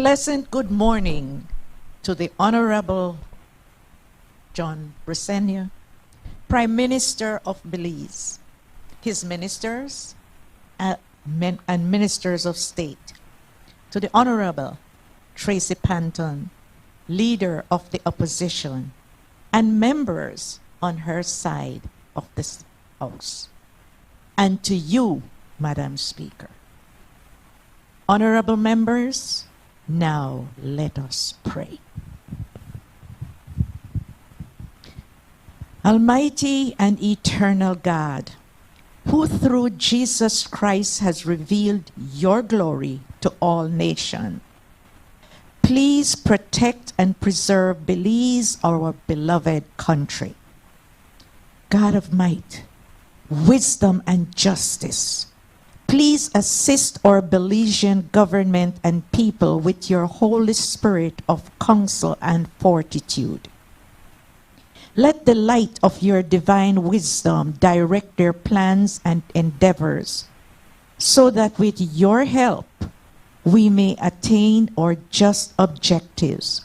pleasant good morning to the Honorable John Brisenia, Prime Minister of Belize, his ministers and ministers of state, to the Honorable Tracy Panton, Leader of the Opposition, and members on her side of this House, and to you, Madam Speaker. Honorable members, now let us pray. Almighty and eternal God, who through Jesus Christ has revealed your glory to all nations, please protect and preserve Belize, our beloved country. God of might, wisdom and justice, please assist our Belizean government and people with your Holy Spirit of counsel and fortitude. Let the light of your divine wisdom direct their plans and endeavors, so that with your help, we may attain our just objectives.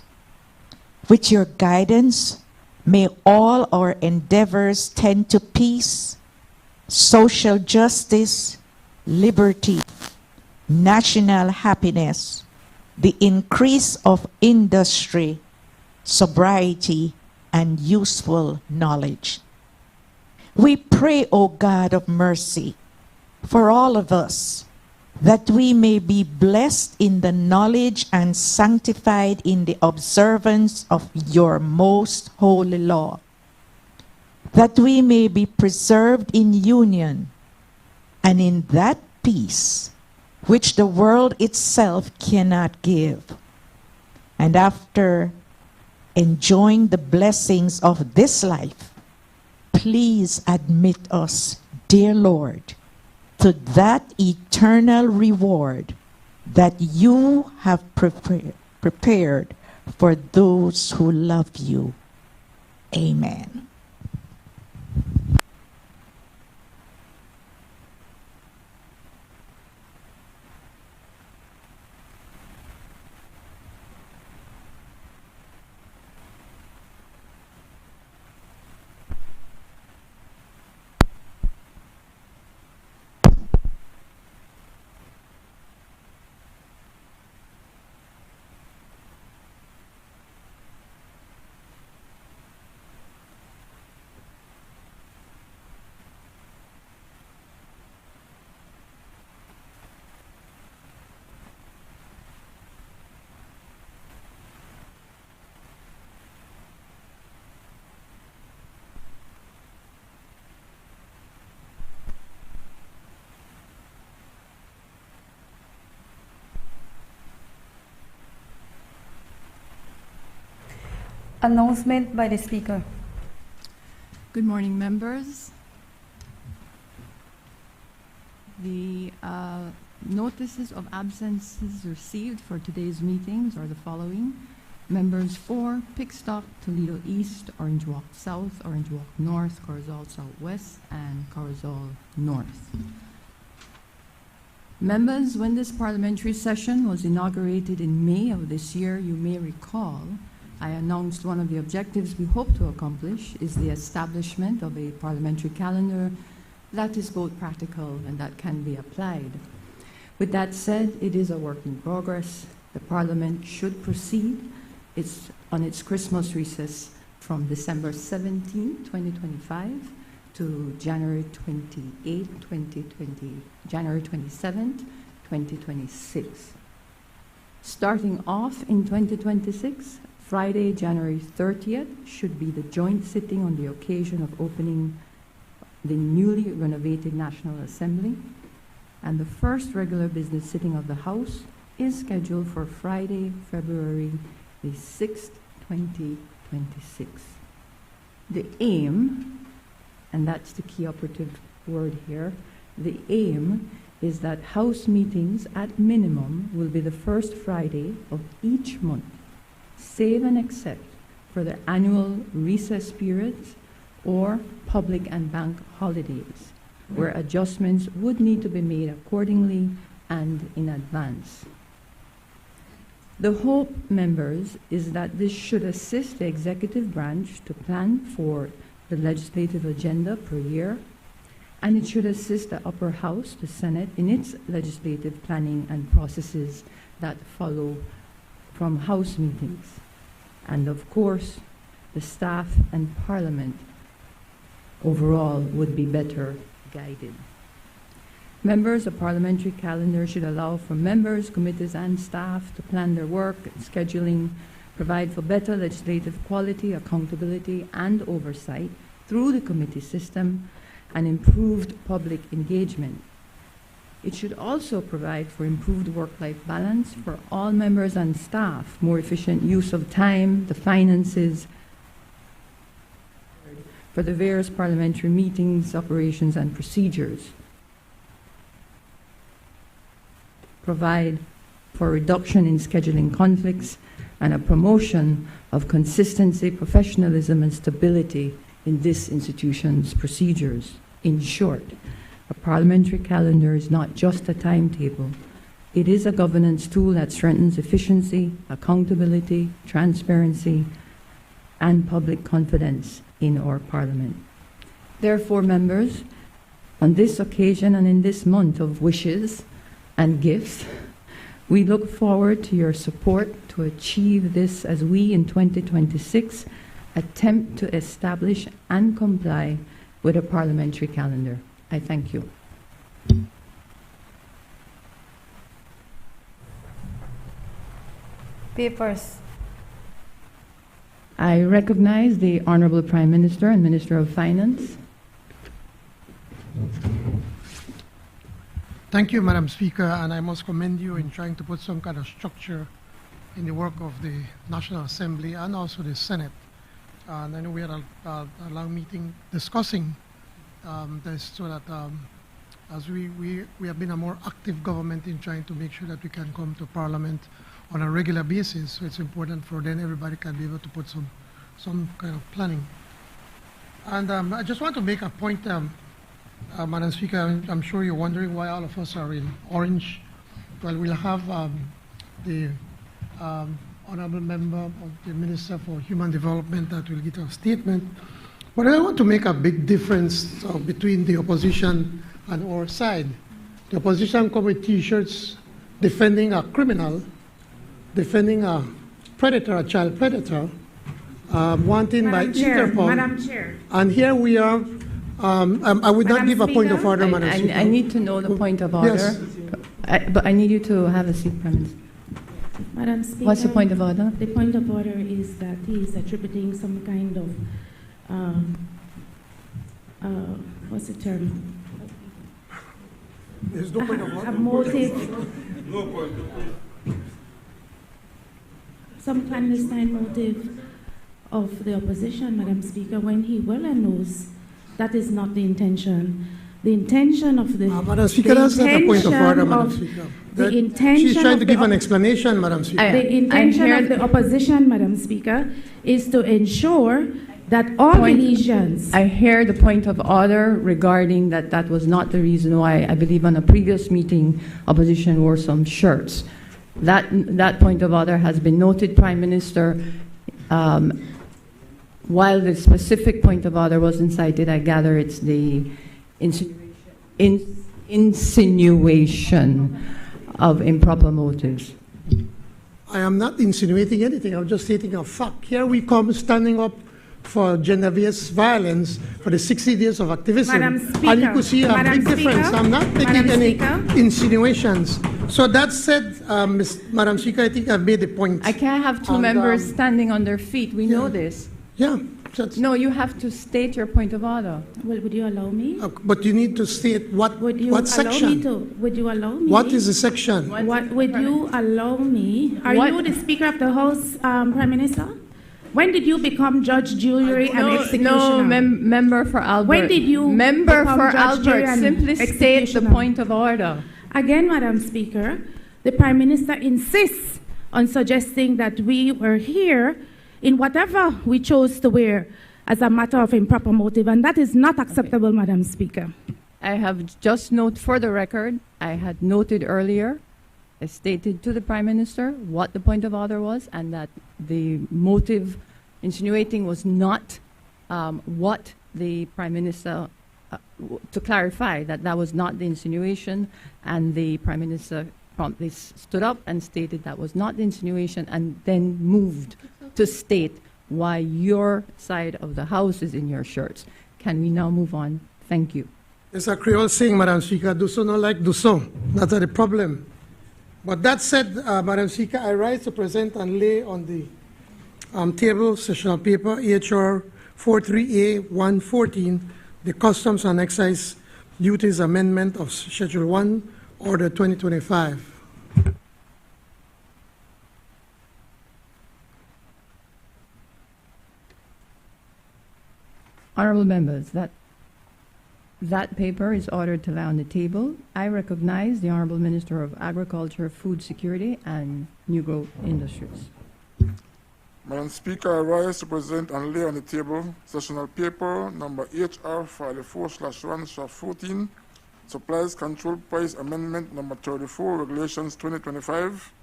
With your guidance, may all our endeavors tend to peace, social justice, liberty, national happiness, the increase of industry, sobriety, and useful knowledge. We pray, O God of mercy, for all of us, that we may be blessed in the knowledge and sanctified in the observance of your most holy law, that we may be preserved in union and in that peace which the world itself cannot give. And after enjoying the blessings of this life, please admit us, dear Lord, to that eternal reward that you have prepared for those who love you. Amen. Announcement by the Speaker. Good morning, members. The notices of absences received for today's meetings are the following. Members for Pickstock, Toledo East, Orange Walk South, Orange Walk North, Corozal Southwest, and Corozal North. Members, when this parliamentary session was inaugurated in May of this year, you may recall I announced one of the objectives we hope to accomplish is the establishment of a parliamentary calendar that is both practical and that can be applied. With that said, it is a work in progress. The Parliament should proceed on its Christmas recess from December 17, 2025 to January 27, 2026. Starting off in 2026, Friday, January 30th should be the joint sitting on the occasion of opening the newly renovated National Assembly, and the first regular business sitting of the House is scheduled for Friday, February the 6th, 2026. The aim, and that's the key operative word here, the aim is that House meetings at minimum will be the first Friday of each month, save and except for the annual recess periods or public and bank holidays, where adjustments would need to be made accordingly and in advance. The hope, members, is that this should assist the executive branch to plan for the legislative agenda per year, and it should assist the upper house, the Senate, in its legislative planning and processes that follow from House meetings. And of course, the staff and Parliament overall would be better guided. Members, a parliamentary calendar should allow for members, committees, and staff to plan their work and scheduling, provide for better legislative quality, accountability, and oversight through the committee system, and improved public engagement. It should also provide for improved work-life balance for all members and staff, more efficient use of time, the finances, for the various parliamentary meetings, operations, and procedures. Provide for reduction in scheduling conflicts and a promotion of consistency, professionalism, and stability in this institution's procedures. In short, a parliamentary calendar is not just a timetable. It is a governance tool that strengthens efficiency, accountability, transparency, and public confidence in our Parliament. Therefore, members, on this occasion and in this month of wishes and gifts, we look forward to your support to achieve this as we, in 2026, attempt to establish and comply with a parliamentary calendar. I thank you. Papers. I recognize the Honorable Prime Minister and Minister of Finance. Thank you, Madam Speaker, and I must commend you in trying to put some kind of structure in the work of the National Assembly and also the Senate. And I know we had a long meeting discussing this so that as we have been a more active government in trying to make sure that we can come to Parliament on a regular basis. So it's important for then everybody can be able to put some kind of planning. And I just want to make a point, Madam Speaker. I'm sure you're wondering why all of us are in orange. Well, we'll have the Honorable Member of the Minister for Human Development that will give a statement. But I want to make a big difference between the opposition and our side. The opposition come with T-shirts defending a criminal, defending a predator, a child predator, wanting by Interpol. Madam Chair. And here we are. I would not Madam give a point of Speaker? order, Madam Speaker. I need to know the point of order. Yes. But I need you to have a seat, Prime Minister. Madam Speaker. What's the point of order? The point of order is that he is attributing some kind of, what's the term? There's no point of order. A motive. Some clandestine motive of the opposition, Madam Speaker, when he well knows that is not the intention. The intention of the... Madam Speaker, that's not a point of order, Madam Speaker. The intention She's trying to give an of explanation, Madam Speaker. the intention of the opposition, Madam Speaker, is to ensure that all Belizeans... I hear the point of order regarding that was not the reason why, I believe on a previous meeting, opposition wore some shirts. That point of order has been noted, Prime Minister. While the specific point of order wasn't cited, I gather it's the insinuation of improper motives. I am not insinuating anything. I'm just stating a fact. Here we come standing up for gender-based violence for the 60 days of activism. Madam Speaker, and you could see a Madam big difference. Speaker, I'm not making Madam any Speaker. insinuations. So that said, Madam Speaker, I think I've made the point. I can't have two And, members standing on their feet. We know this. Yeah. That's, No, you have to state your point of order. Well, would you allow me? but you need to state what section. Would you allow me? What is the section? What would you allow me? Are What- you the Speaker of the House, Prime Minister? When did you become judge, jury, and executioner? No, member for Albert. When did you Member become for judge, jury, Albert, and simply state the executioner? point of order. Again, Madam Speaker, the Prime Minister insists on suggesting that we were here in whatever we chose to wear as a matter of improper motive, and that is not acceptable, Madam Speaker. I have just noted for the record, I had noted earlier stated to the Prime Minister what the point of order was, and that the motive insinuating was not what the Prime Minister, to clarify that that was not the insinuation, and the Prime Minister promptly stood up and stated that was not the insinuation, and then moved to state why your side of the House is in your shirts. Can we now move on? Thank you. It's a Creole saying, Madam Speaker, do so not like do so. That's the problem. But that said, Madam Speaker, I rise to present and lay on the table sessional paper HR 43A114, the Customs and Excise Duties Amendment of Schedule 1, Order 2025. Honorable members, that paper is ordered to lie on the table. I recognize the Honorable Minister of Agriculture, Food Security and New Growth Industries. Madam Speaker, I rise to present and lay on the table sessional paper number HR 54/1/14, Supplies Control Price Amendment number 34, Regulations 2025,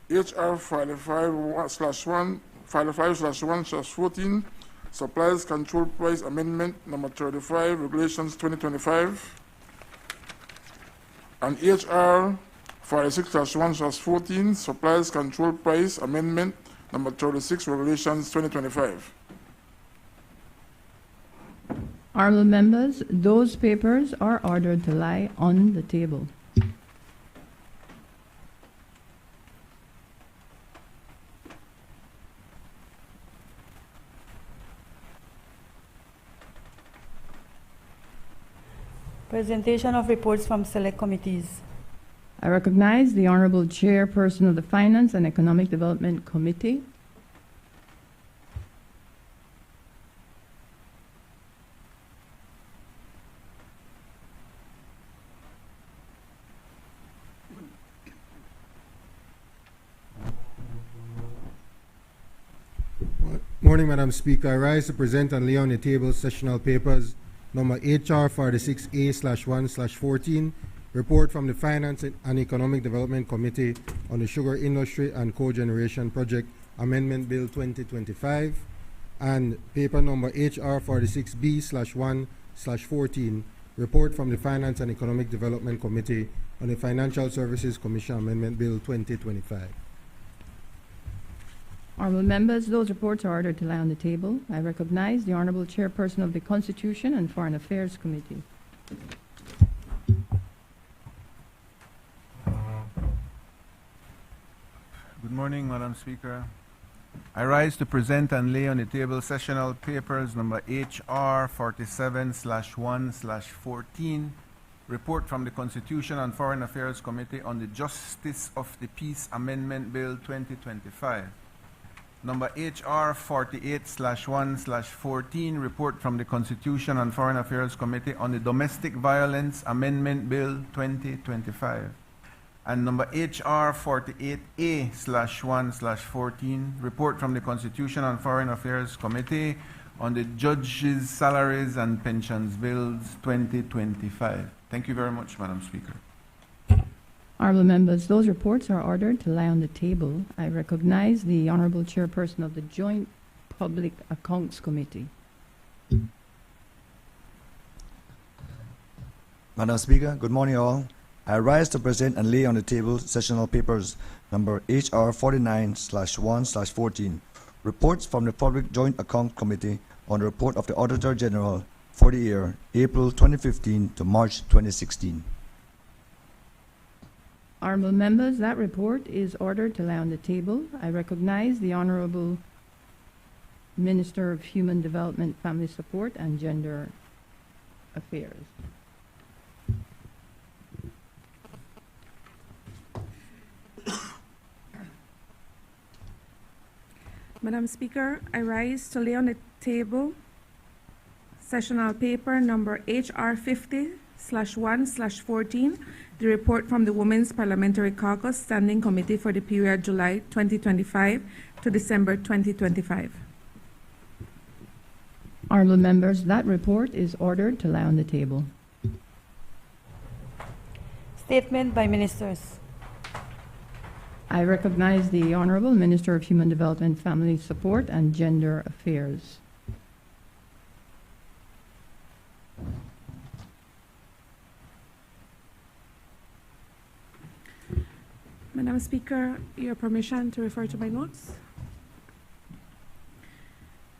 HR 55/1/14, Supplies Control Price Amendment number 35, Regulations 2025, and HR 46/1/14, Supplies Control Price Amendment number 36, Regulations 2025. Honorable members, those papers are ordered to lie on the table. Presentation of reports from select committees. I recognize the Honorable Chairperson of the Finance and Economic Development Committee. Morning, Madam Speaker. I rise to present and lay on the table sessional papers number HR 46A/1/14, report from the Finance and Economic Development Committee on the Sugar Industry and Cogeneration Project Amendment Bill 2025, and paper number HR 46B/1/14, report from the Finance and Economic Development Committee on the Financial Services Commission Amendment Bill 2025. Honorable members, those reports are ordered to lie on the table. I recognize the Honorable Chairperson of the Constitution and Foreign Affairs Committee. Good morning, Madam Speaker. I rise to present and lay on the table sessional papers number HR 47/1/14, report from the Constitution and Foreign Affairs Committee on the Justice of the Peace Amendment Bill 2025. Number HR 48/1/14, report from the Constitution and Foreign Affairs Committee on the Domestic Violence Amendment Bill 2025. And number HR 48A/1/14, report from the Constitution and Foreign Affairs Committee on the Judges' Salaries and Pensions Bills 2025. Thank you very much, Madam Speaker. Honorable members, those reports are ordered to lie on the table. I recognize the Honorable Chairperson of the Joint Public Accounts Committee. Madam Speaker, good morning all. I rise to present and lay on the table sessional papers number HR 49/1/14, reports from the Public Joint Account Committee on the report of the Auditor General for the year April 2015 to March 2016. Honorable members, that report is ordered to lie on the table. I recognize the Honorable Minister of Human Development, Family Support, and Gender Affairs. Madam Speaker, I rise to lay on the table sessional paper number HR 50/1/14, the report from the Women's Parliamentary Caucus Standing Committee for the period July 2025 to December 2025. Honorable members, that report is ordered to lie on the table. Statement by ministers. I recognize the Honorable Minister of Human Development, Family Support, and Gender Affairs. Madam Speaker, your permission to refer to my notes.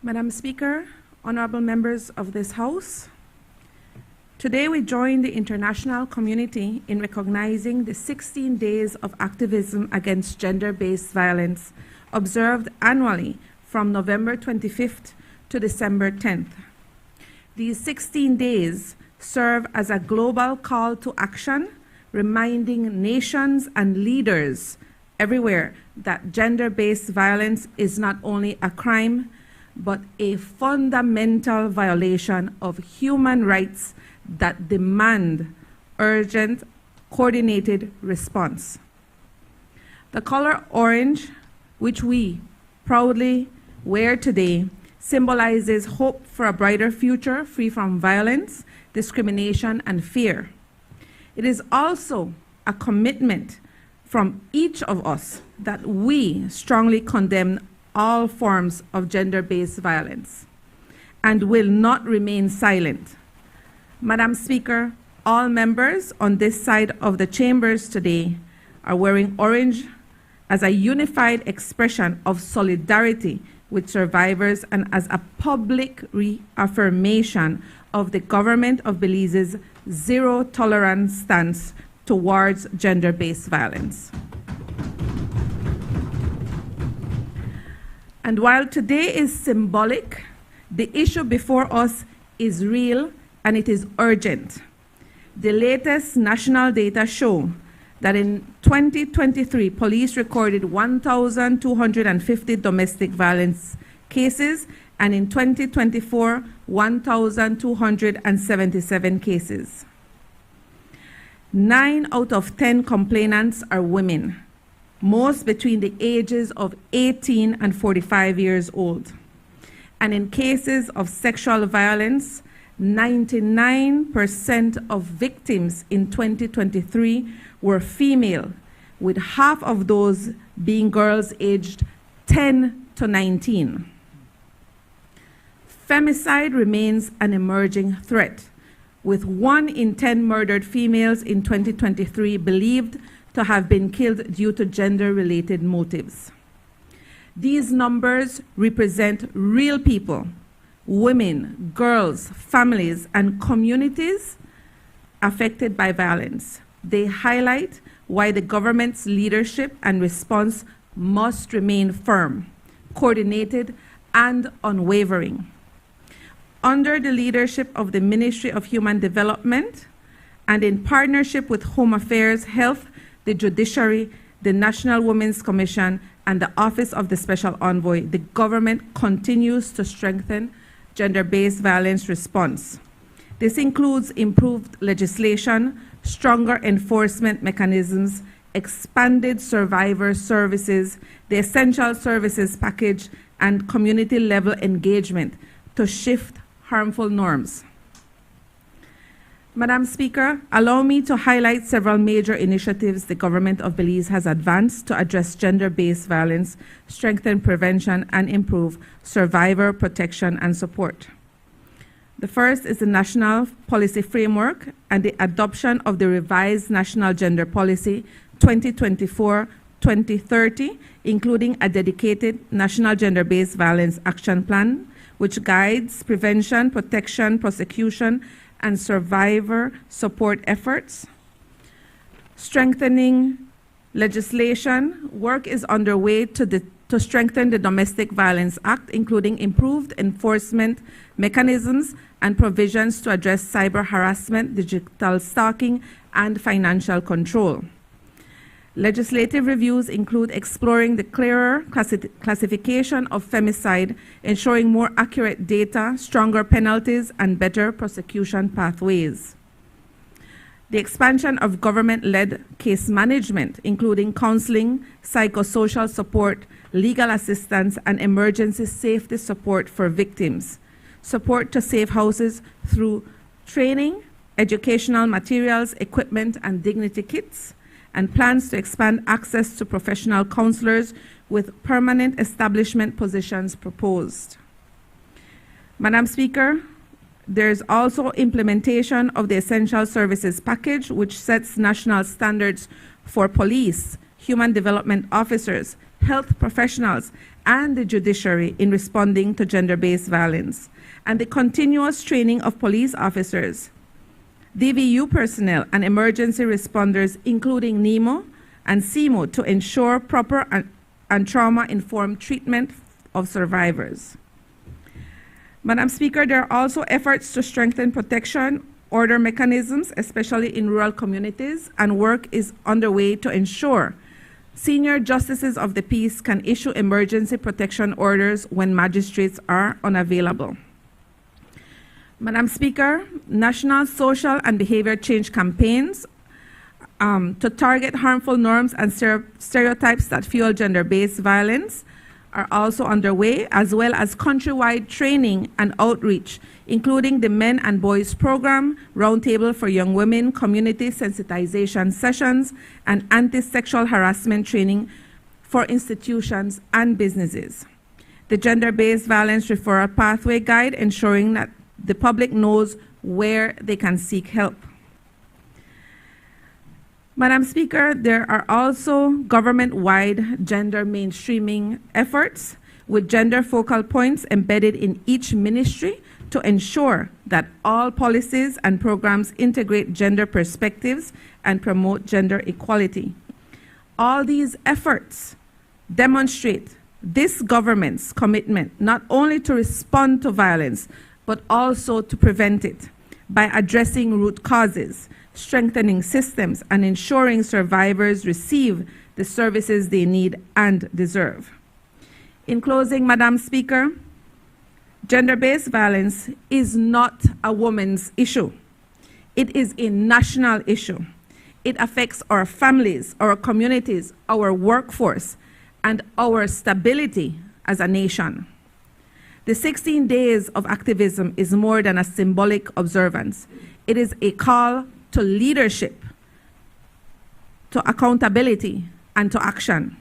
Madam Speaker, honorable members of this House, today we join the international community in recognizing the 16 days of activism against gender-based violence observed annually from November 25th to December 10th. These 16 days serve as a global call to action, reminding nations and leaders everywhere that gender-based violence is not only a crime, but a fundamental violation of human rights that demand urgent, coordinated response. The color orange, which we proudly wear today, symbolizes hope for a brighter future free from violence, discrimination, and fear. It is also a commitment from each of us that we strongly condemn all forms of gender-based violence and will not remain silent. Madam Speaker, all members on this side of the chambers today are wearing orange as a unified expression of solidarity with survivors and as a public reaffirmation of the government of Belize's zero-tolerance stance towards gender-based violence. And while today is symbolic, the issue before us is real and it is urgent. The latest national data show that in 2023, police recorded 1,250 domestic violence cases, and in 2024, 1,277 cases. 9 out of 10 complainants are women, most between the ages of 18 and 45 years old. And in cases of sexual violence, 99% of victims in 2023 were female, with half of those being girls aged 10 to 19. Femicide remains an emerging threat, with 1 in 10 murdered females in 2023 believed to have been killed due to gender-related motives. These numbers represent real people, women, girls, families, and communities affected by violence. They highlight why the government's leadership and response must remain firm, coordinated, and unwavering. Under the leadership of the Ministry of Human Development and in partnership with Home Affairs, Health, the Judiciary, the National Women's Commission, and the Office of the Special Envoy, the government continues to strengthen gender-based violence response. This includes improved legislation, stronger enforcement mechanisms, expanded survivor services, the essential services package, and community-level engagement to shift harmful norms. Madam Speaker, allow me to highlight several major initiatives the government of Belize has advanced to address gender-based violence, strengthen prevention, and improve survivor protection and support. The first is the National Policy Framework and the adoption of the revised National Gender Policy 2024-2030, including a dedicated National Gender-Based Violence Action Plan, which guides prevention, protection, prosecution, and survivor support efforts. Strengthening legislation, work is underway to strengthen the Domestic Violence Act, including improved enforcement mechanisms and provisions to address cyber harassment, digital stalking, and financial control. Legislative reviews include exploring the clearer classification of femicide, ensuring more accurate data, stronger penalties, and better prosecution pathways. The expansion of government-led case management, including counseling, psychosocial support, legal assistance, and emergency safety support for victims. Support to safe houses through training, educational materials, equipment, and dignity kits, and plans to expand access to professional counselors with permanent establishment positions proposed. Madam Speaker, there's also implementation of the Essential Services Package, which sets national standards for police, human development officers, health professionals, and the judiciary in responding to gender-based violence, and the continuous training of police officers, DVU personnel, and emergency responders, including NEMO and CEMO, to ensure proper and trauma-informed treatment of survivors. Madam Speaker, there are also efforts to strengthen protection order mechanisms, especially in rural communities, and work is underway to ensure senior justices of the peace can issue emergency protection orders when magistrates are unavailable. Madam Speaker, national social and behavior change campaigns to target harmful norms and stereotypes that fuel gender-based violence are also underway, as well as countrywide training and outreach, including the Men and Boys Program, Roundtable for Young Women, community sensitization sessions, and anti-sexual harassment training for institutions and businesses. The Gender-Based Violence Referral Pathway Guide, ensuring that the public knows where they can seek help. Madam Speaker, there are also government-wide gender mainstreaming efforts with gender focal points embedded in each ministry to ensure that all policies and programs integrate gender perspectives and promote gender equality. All these efforts demonstrate this government's commitment not only to respond to violence, but also to prevent it by addressing root causes, strengthening systems, and ensuring survivors receive the services they need and deserve. In closing, Madam Speaker, gender-based violence is not a woman's issue. It is a national issue. It affects our families, our communities, our workforce, and our stability as a nation. The 16 days of activism is more than a symbolic observance. It is a call to leadership, to accountability, and to action.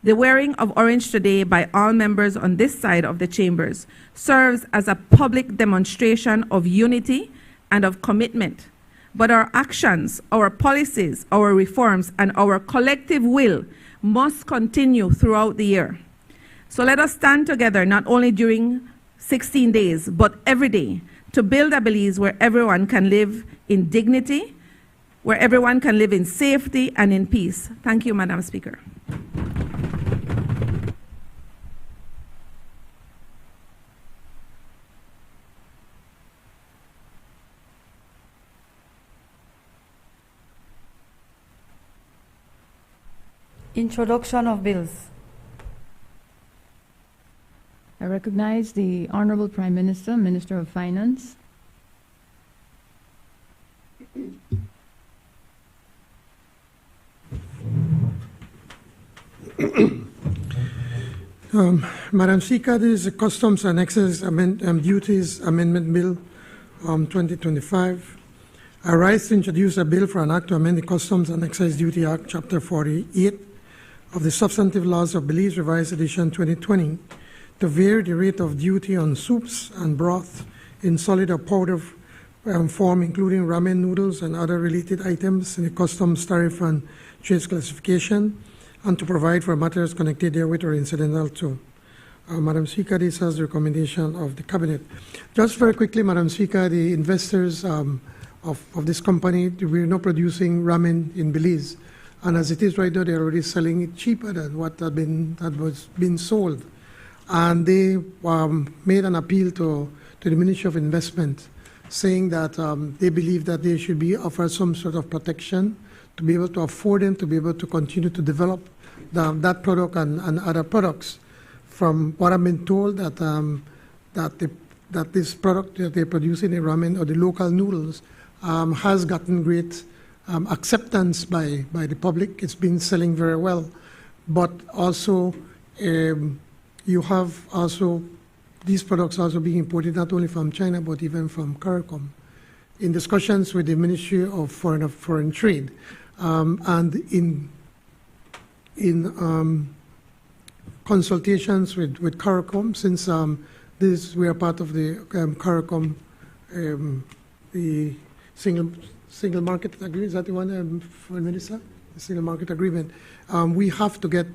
The wearing of orange today by all members on this side of the chambers serves as a public demonstration of unity and of commitment. But our actions, our policies, our reforms, and our collective will must continue throughout the year. So let us stand together not only during 16 days, but every day, to build a Belize where everyone can live in dignity, where everyone can live in safety and in peace. Thank you, Madam Speaker. Introduction of bills. I recognize the Honorable Prime Minister, Minister of Finance. Madam Speaker, this is the Customs and Excise Duties Amendment Bill 2025. I rise to introduce a bill for an act to amend the Customs and Excise Duty Act, Chapter 48 of the Substantive Laws of Belize, Revised Edition 2020, to vary the rate of duty on soups and broth in solid or powder form, including ramen noodles and other related items in the customs tariff and trade classification, and to provide for matters connected therewith or incidental to. Madam Speaker, this has the recommendation of the Cabinet. Just very quickly, Madam Speaker, the investors of this company, we're not producing ramen in Belize. And as it is right now, they're already selling it cheaper than what was being sold. And they made an appeal to the Ministry of Investment, saying that they believe that they should be offered some sort of protection to be able to afford them to be able to continue to develop that product and other products. From what I've been told, that this product that they're producing, the ramen or the local noodles, has gotten great acceptance by the public. It's been selling very well, but also you have also these products also being imported not only from China but even from CARICOM. In discussions with the Ministry of Foreign Trade, and in consultations with CARICOM, since we are part of the CARICOM, the single market agreement. Is that the one, Foreign Minister? The single market agreement. We have to get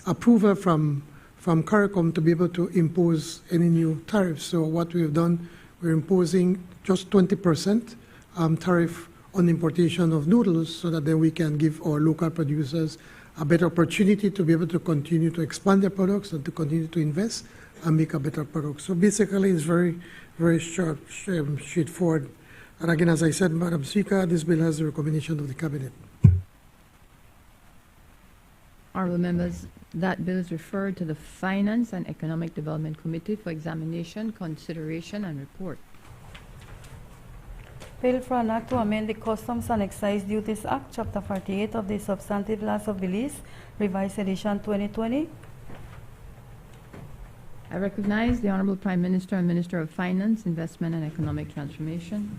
approval from CARICOM to be able to impose any new tariffs. So what we have done, we're imposing just 20% tariff on importation of noodles, so that then we can give our local producers a better opportunity to be able to continue to expand their products and to continue to invest and make a better product. So basically, it's very, very short, straightforward. And again, as I said, Madam Speaker, this bill has the recommendation of the Cabinet. Honourable members, that bill is referred to the Finance and Economic Development Committee for examination, consideration, and report. Bill for an act to amend the Customs and Excise Duties Act, Chapter 48 of the Substantive Laws of Belize, Revised Edition 2020. I recognize the Honourable Prime Minister and Minister of Finance, Investment and Economic Transformation.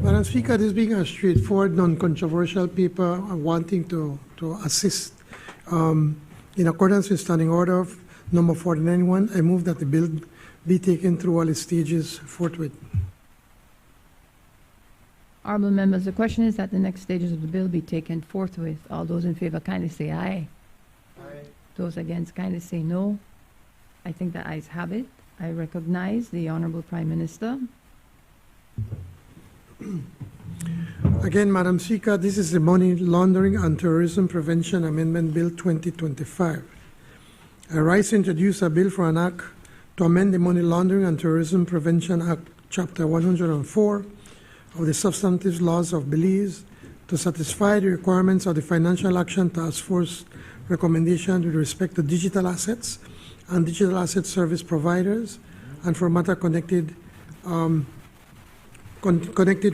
Madam Speaker, this being a straightforward, non-controversial paper, wanting to assist in accordance with Standing Order number 491, I move that the bill be taken through all its stages forthwith. Honourable members, the question is that the next stages of the bill be taken forthwith. All those in favour kindly say aye. Aye. Those against kindly say no. I think the ayes have it. I recognize the Honourable Prime Minister. Again, Madam Speaker, this is the Money Laundering and Terrorism Prevention Amendment Bill 2025. I rise to introduce a bill for an act to amend the Money Laundering and Terrorism Prevention Act, Chapter 104 of the Substantive Laws of Belize, to satisfy the requirements of the Financial Action Task Force recommendation with respect to digital assets and digital asset service providers, and for matter connected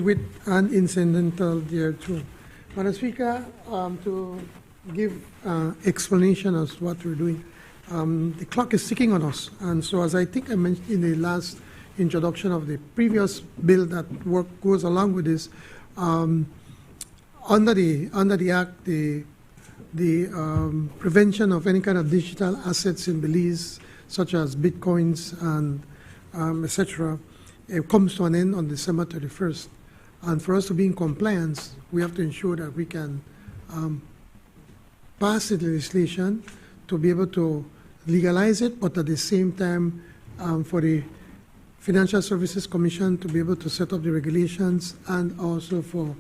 with and incidental thereto. Madam Speaker, to give explanation as what we're doing, the clock is ticking on us, and so as I think I mentioned in the last introduction of the previous bill that goes along with this, under the Act, the prevention of any kind of digital assets in Belize, such as bitcoins and etc., it comes to an end on December 31st. And for us to be in compliance, we have to ensure that we can pass the legislation to be able to legalize it, but at the same time for the Financial Services Commission to be able to set up the regulations, and also for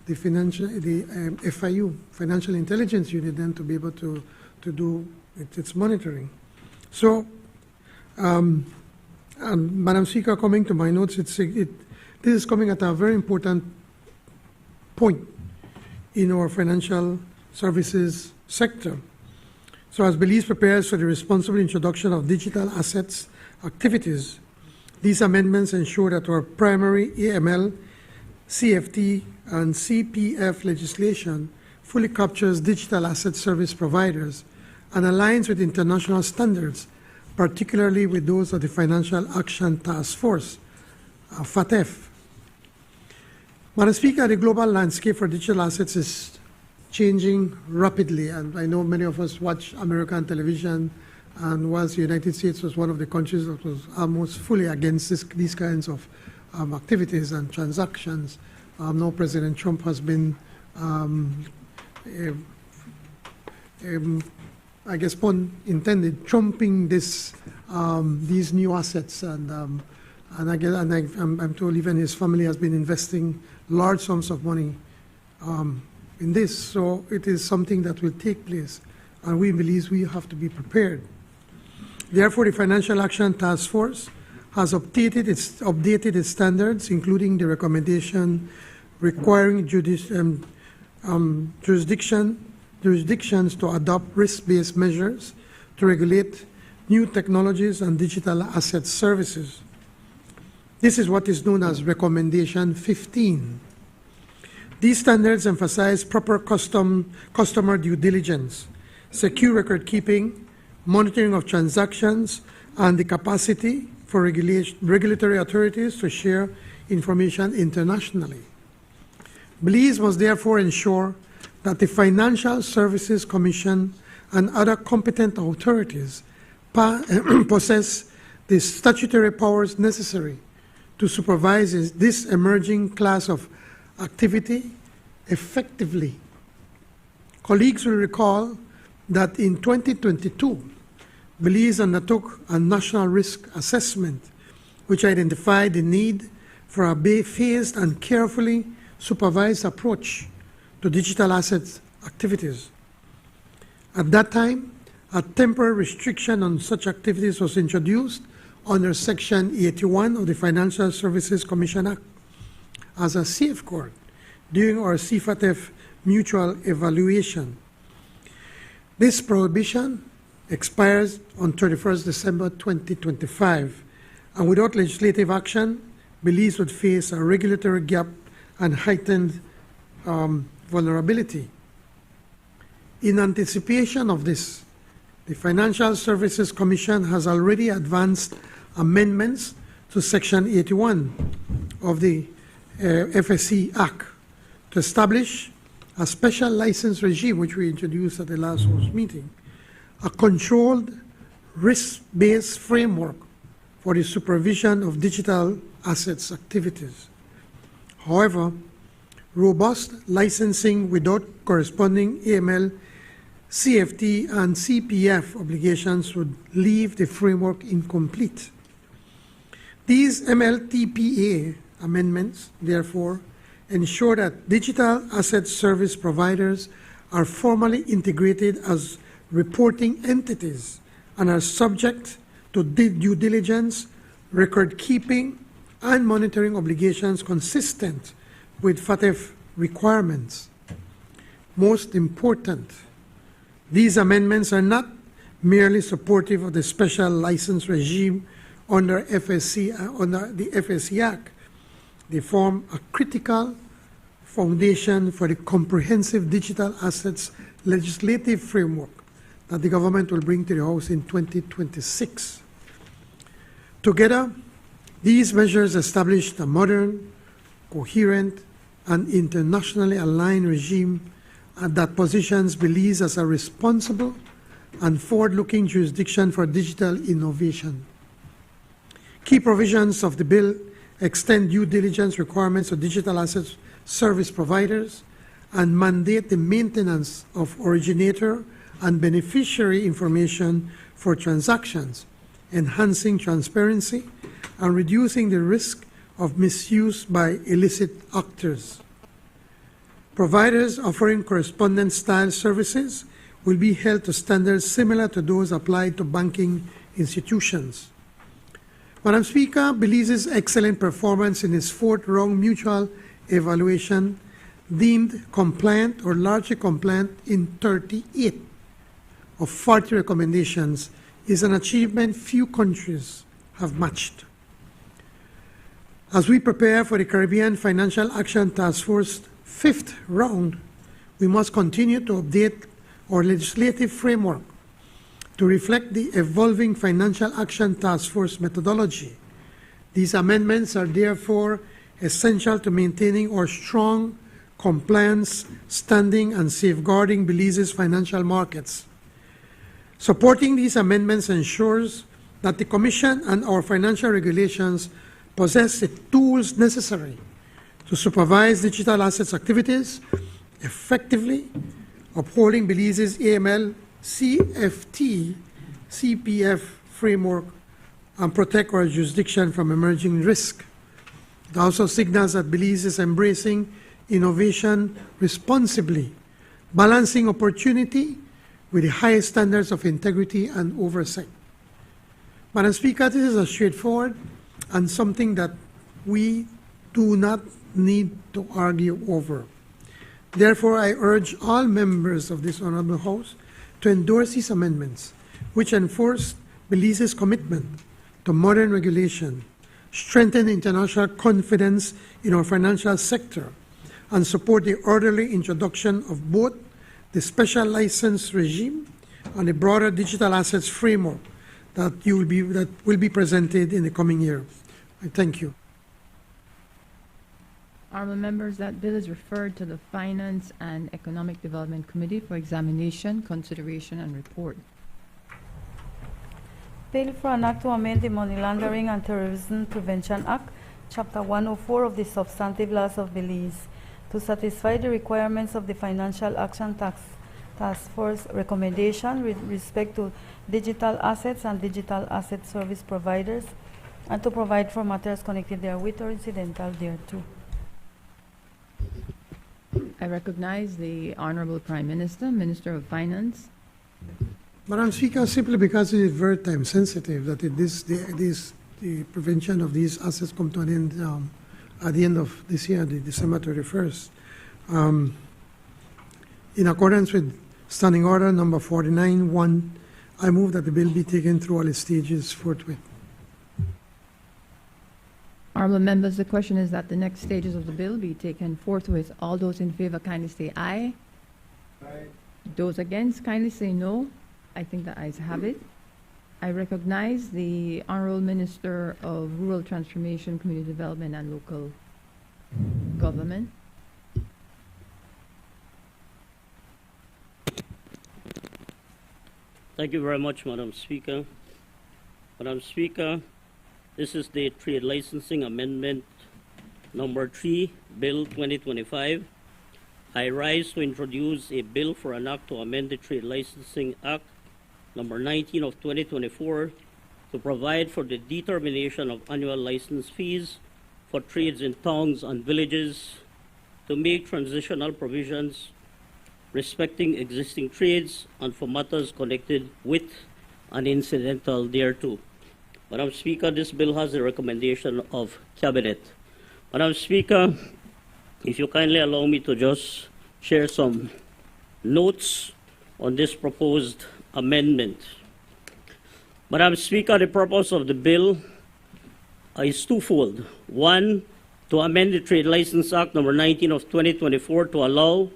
the FIU, Financial Intelligence Unit, then to be able to do its monitoring. So, Madam Speaker, coming to my notes, this is coming at a very important point in our financial services sector. So as Belize prepares for the responsible introduction of digital assets activities, these amendments ensure that our primary AML, CFT, and CPF legislation fully captures digital asset service providers and aligns with international standards, particularly with those of the Financial Action Task Force, FATF. Madam Speaker, the global landscape for digital assets is changing rapidly, and I know many of us watch American television, and whilst the United States was one of the countries that was almost fully against these kinds of activities and transactions, now President Trump has been, I guess pun intended, trumping these new assets, and I'm told even his family has been investing large sums of money in this. So it is something that will take place, and we believe we have to be prepared. Therefore, the Financial Action Task Force has updated its standards, including the recommendation requiring jurisdictions to adopt risk-based measures to regulate new technologies and digital asset services. This is what is known as Recommendation 15. These standards emphasize proper customer due diligence, secure record keeping, monitoring of transactions, and the capacity for regulatory authorities to share information internationally. Belize must therefore ensure that the Financial Services Commission and other competent authorities possess the statutory powers necessary to supervise this emerging class of activity effectively. Colleagues will recall that in 2022, Belize undertook a national risk assessment which identified the need for a phased and carefully supervised approach to digital assets activities. At that time, a temporary restriction on such activities was introduced under Section 81 of the Financial Services Commission Act as a safeguard during our CFATF mutual evaluation. This prohibition expires on 31st December 2025, and without legislative action, Belize would face a regulatory gap and heightened vulnerability. In anticipation of this, the Financial Services Commission has already advanced amendments to Section 81 of the FSC Act to establish a special license regime, which we introduced at the last host meeting, a controlled, risk-based framework for the supervision of digital assets activities. However, robust licensing without corresponding AML, CFT, and CPF obligations would leave the framework incomplete. These MLTPA amendments, therefore, ensure that digital asset service providers are formally integrated as reporting entities and are subject to due diligence, record keeping, and monitoring obligations consistent with FATF requirements. Most important, these amendments are not merely supportive of the special license regime under the FSC Act. They form a critical foundation for the comprehensive digital assets legislative framework that the government will bring to the House in 2026. Together, these measures established a modern, coherent, and internationally aligned regime that positions Belize as a responsible and forward-looking jurisdiction for digital innovation. Key provisions of the bill extend due diligence requirements for digital assets service providers and mandate the maintenance of originator and beneficiary information for transactions, enhancing transparency and reducing the risk of misuse by illicit actors. Providers offering correspondent-style services will be held to standards similar to those applied to banking institutions. Madam Speaker, Belize's excellent performance in its fourth-round mutual evaluation, deemed compliant or largely compliant in 38 of 40 recommendations, is an achievement few countries have matched. As we prepare for the Caribbean Financial Action Task Force fifth round, we must continue to update our legislative framework to reflect the evolving Financial Action Task Force methodology. These amendments are therefore essential to maintaining our strong compliance standing and safeguarding Belize's financial markets. Supporting these amendments ensures that the Commission and our financial regulations possess the tools necessary to supervise digital assets activities effectively, upholding Belize's AML, CFT, CPF framework, and protect our jurisdiction from emerging risk. It also signals that Belize is embracing innovation responsibly, balancing opportunity with the highest standards of integrity and oversight. Madam Speaker, this is a straightforward and something that we do not need to argue over. Therefore, I urge all members of this Honorable House to endorse these amendments, which enforce Belize's commitment to modern regulation, strengthen international confidence in our financial sector, and support the orderly introduction of both the special license regime and the broader digital assets framework that will be presented in the coming year. I thank you. Honorable members, that bill is referred to the Finance and Economic Development Committee for examination, consideration, and report. Bill for an act to amend the Money Laundering and Terrorism Prevention Act, Chapter 104 of the Substantive Laws of Belize, to satisfy the requirements of the Financial Action Task Force recommendation with respect to digital assets and digital asset service providers, and to provide for matters connected therewith or incidental thereto. I recognize the Honorable Prime Minister, Minister of Finance. Madam Speaker, simply because it is very time sensitive that the prevention of these assets come to an end at the end of this year, the December 31st. In accordance with Standing Order number 49-1, I move that the bill be taken through all its stages forthwith. Honorable members, the question is that the next stages of the bill be taken forthwith. All those in favor kindly say aye. Aye. Those against kindly say no. I think the ayes have it. I recognize the Honorable Minister of Rural Transformation, Community Development, and Local Government. Thank you very much, Madam Speaker. Madam Speaker, this is the Trade Licensing Amendment number 3, Bill 2025. I rise to introduce a bill for an act to amend the Trade Licensing Act number 19 of 2024 to provide for the determination of annual license fees for trades in towns and villages, to make transitional provisions respecting existing trades, and for matters connected with and incidental thereto. Madam Speaker, this bill has the recommendation of Cabinet. Madam Speaker, if you kindly allow me to just share some notes on this proposed amendment. Madam Speaker, the purpose of the bill is twofold. One, to amend the Trade License Act number 19 of 2024 to allow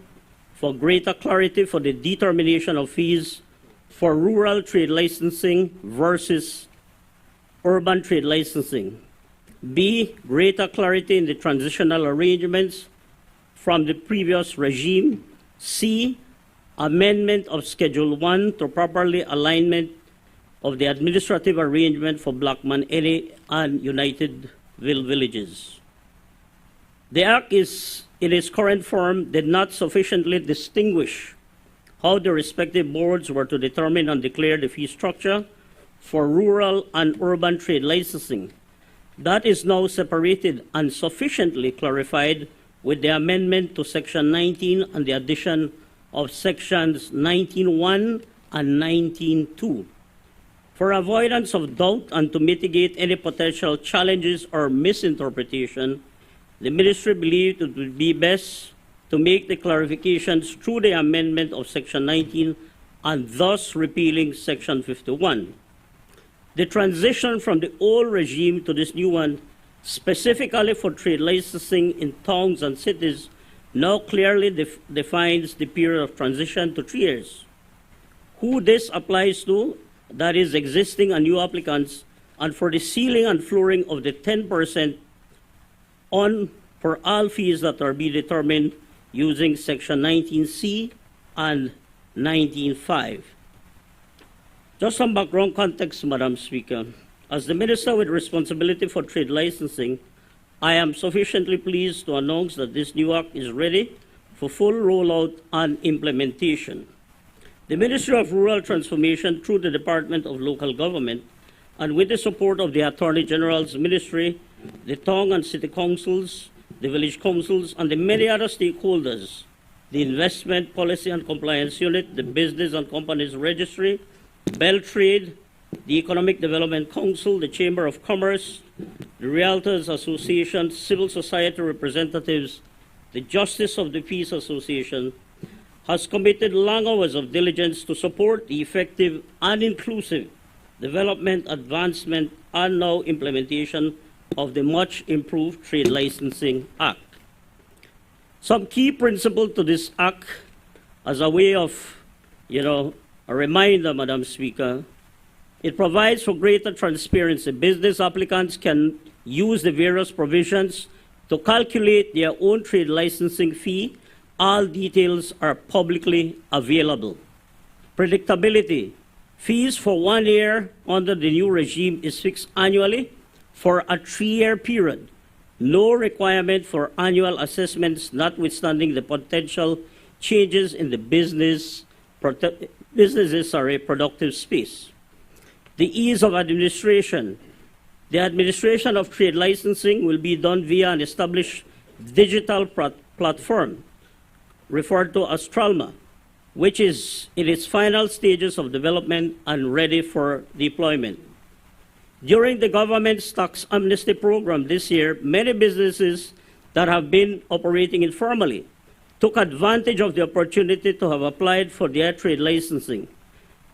for greater clarity for the determination of fees for rural trade licensing versus urban trade licensing. B, greater clarity in the transitional arrangements from the previous regime. C, amendment of Schedule 1 to properly alignment of the administrative arrangement for Blackman and Unitedville villages. The Act in its current form did not sufficiently distinguish how the respective boards were to determine and declare the fee structure for rural and urban trade licensing. That is now separated and sufficiently clarified with the amendment to Section 19 and the addition of Sections 19.1 and 19.2. For avoidance of doubt and to mitigate any potential challenges or misinterpretation, the Ministry believed it would be best to make the clarifications through the amendment of Section 19 and thus repealing Section 51. The transition from the old regime to this new one, specifically for trade licensing in towns and cities, now clearly defines the period of transition to 3 years. Who this applies to, that is existing and new applicants, and for the ceiling and flooring of the 10% on for all fees that are being determined using Section 19C and 19.5. Just some background context, Madam Speaker. As the Minister with responsibility for trade licensing, I am sufficiently pleased to announce that this new Act is ready for full rollout and implementation. The Ministry of Rural Transformation, through the Department of Local Government, and with the support of the Attorney General's Ministry, the town and city councils, the village councils, and the many other stakeholders, the Investment Policy and Compliance Unit, the Business and Companies Registry, Beltrade, the Economic Development Council, the Chamber of Commerce, the Realtors Association, civil society representatives, the Justice of the Peace Association, has committed long hours of diligence to support the effective and inclusive development, advancement, and now implementation of the much improved Trade Licensing Act. Some key principles to this Act, as a way of, a reminder, Madam Speaker, it provides for greater transparency. Business applicants can use the various provisions to calculate their own trade licensing fee. All details are publicly available. Predictability. Fees for 1 year under the new regime is fixed annually for a 3-year period. No requirement for annual assessments, notwithstanding the potential changes in the business's productive space. The ease of administration. The administration of trade licensing will be done via an established digital platform referred to as Tralma, which is in its final stages of development and ready for deployment. During the government's tax amnesty program this year, many businesses that have been operating informally took advantage of the opportunity to have applied for their trade licensing.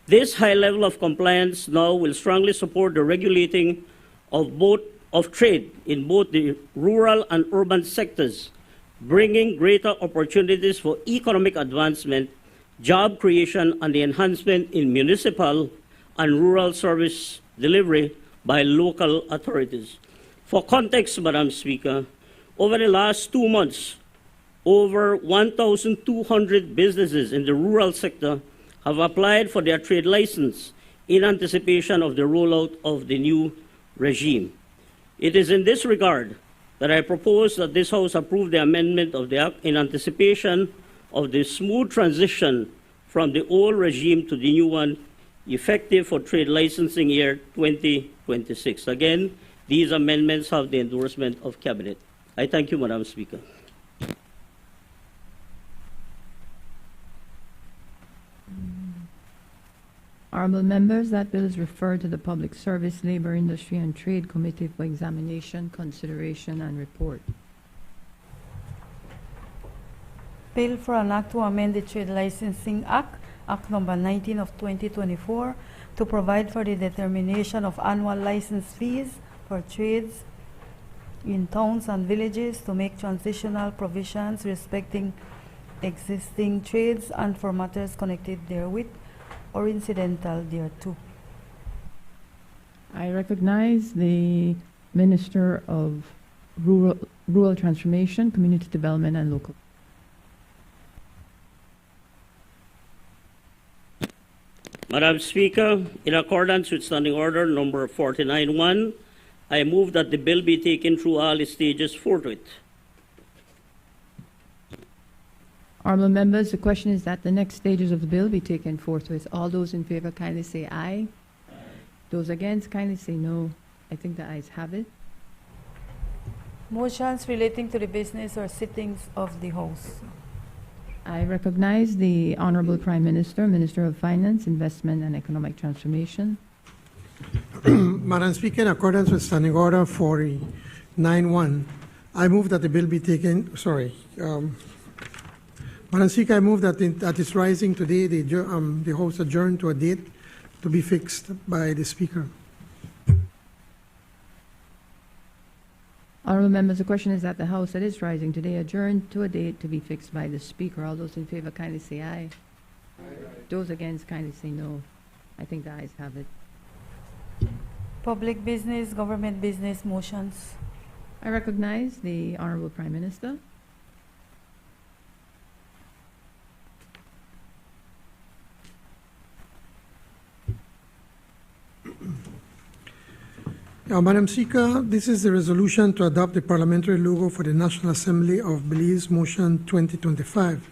This high level of compliance now will strongly support the regulating of trade in both the rural and urban sectors, bringing greater opportunities for economic advancement, job creation, and the enhancement in municipal and rural service delivery by local authorities. For context, Madam Speaker, over the last 2 months, over 1,200 businesses in the rural sector have applied for their trade license in anticipation of the rollout of the new regime. It is in this regard that I propose that this House approve the amendment of the Act in anticipation of the smooth transition from the old regime to the new one, effective for trade licensing year 2026. Again, these amendments have the endorsement of Cabinet. I thank you, Madam Speaker. Honorable members, that bill is referred to the Public Service, Labor, Industry, and Trade Committee for examination, consideration, and report. Bill for an act to amend the Trade Licensing Act, Act number 19 of 2024, to provide for the determination of annual license fees for trades in towns and villages, to make transitional provisions respecting existing trades and for matters connected therewith or incidental thereto. I recognize the Minister of Rural Transformation, Community Development, and Local. Madam Speaker, in accordance with Standing Order number 49-1, I move that the bill be taken through all its stages forthwith. Honorable members, the question is that the next stages of the bill be taken forthwith. All those in favor kindly say aye. Aye. Those against kindly say no. I think the ayes have it. Motions relating to the business or sittings of the House. I recognize the Honorable Prime Minister, Minister of Finance, Investment, and Economic Transformation. Madam Speaker, in accordance with Standing Order 49-1, I move that the bill be taken, Madam Speaker, I move that at its rising today, the House adjourn to a date to be fixed by the Speaker. Honorable members, the question is that the House at its rising today adjourn to a date to be fixed by the Speaker. All those in favor kindly say aye. Aye. Those against kindly say no. I think the ayes have it. Public business, government business motions. I recognize the Honorable Prime Minister. Madam Speaker, this is the resolution to adopt the parliamentary logo for the National Assembly of Belize, Motion 2025.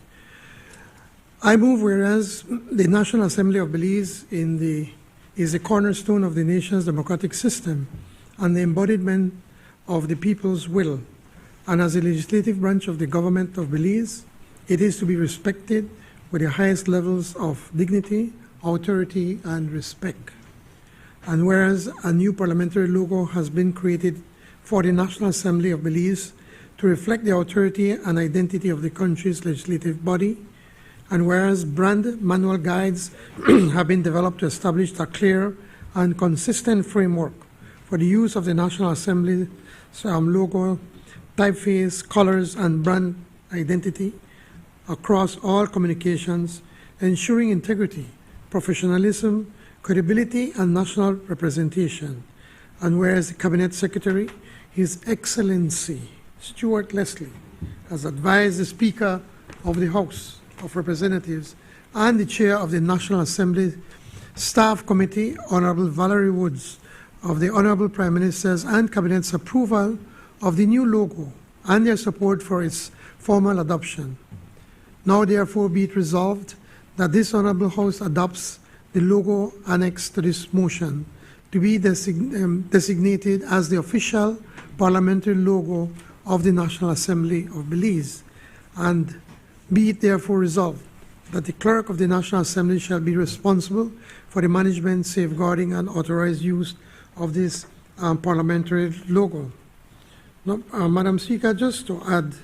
I move whereas the National Assembly of Belize is the cornerstone of the nation's democratic system and the embodiment of the people's will, and as the legislative branch of the government of Belize, it is to be respected with the highest levels of dignity, authority, and respect. And whereas a new parliamentary logo has been created for the National Assembly of Belize to reflect the authority and identity of the country's legislative body, and whereas brand manual guides have been developed to establish a clear and consistent framework for the use of the National Assembly logo, typeface, colors, and brand identity across all communications, ensuring integrity, professionalism, credibility, and national representation. And whereas the Cabinet Secretary, His Excellency Stuart Leslie, has advised the Speaker of the House of Representatives and the Chair of the National Assembly Staff Committee, Honorable Valerie Woods, of the Honorable Prime Minister's and Cabinet's approval of the new logo and their support for its formal adoption. Now therefore be it resolved that this Honorable House adopts the logo annexed to this motion to be designated as the official parliamentary logo of the National Assembly of Belize, and be it therefore resolved that the Clerk of the National Assembly shall be responsible for the management, safeguarding, and authorized use of this parliamentary logo. Now, Madam Speaker, just to add,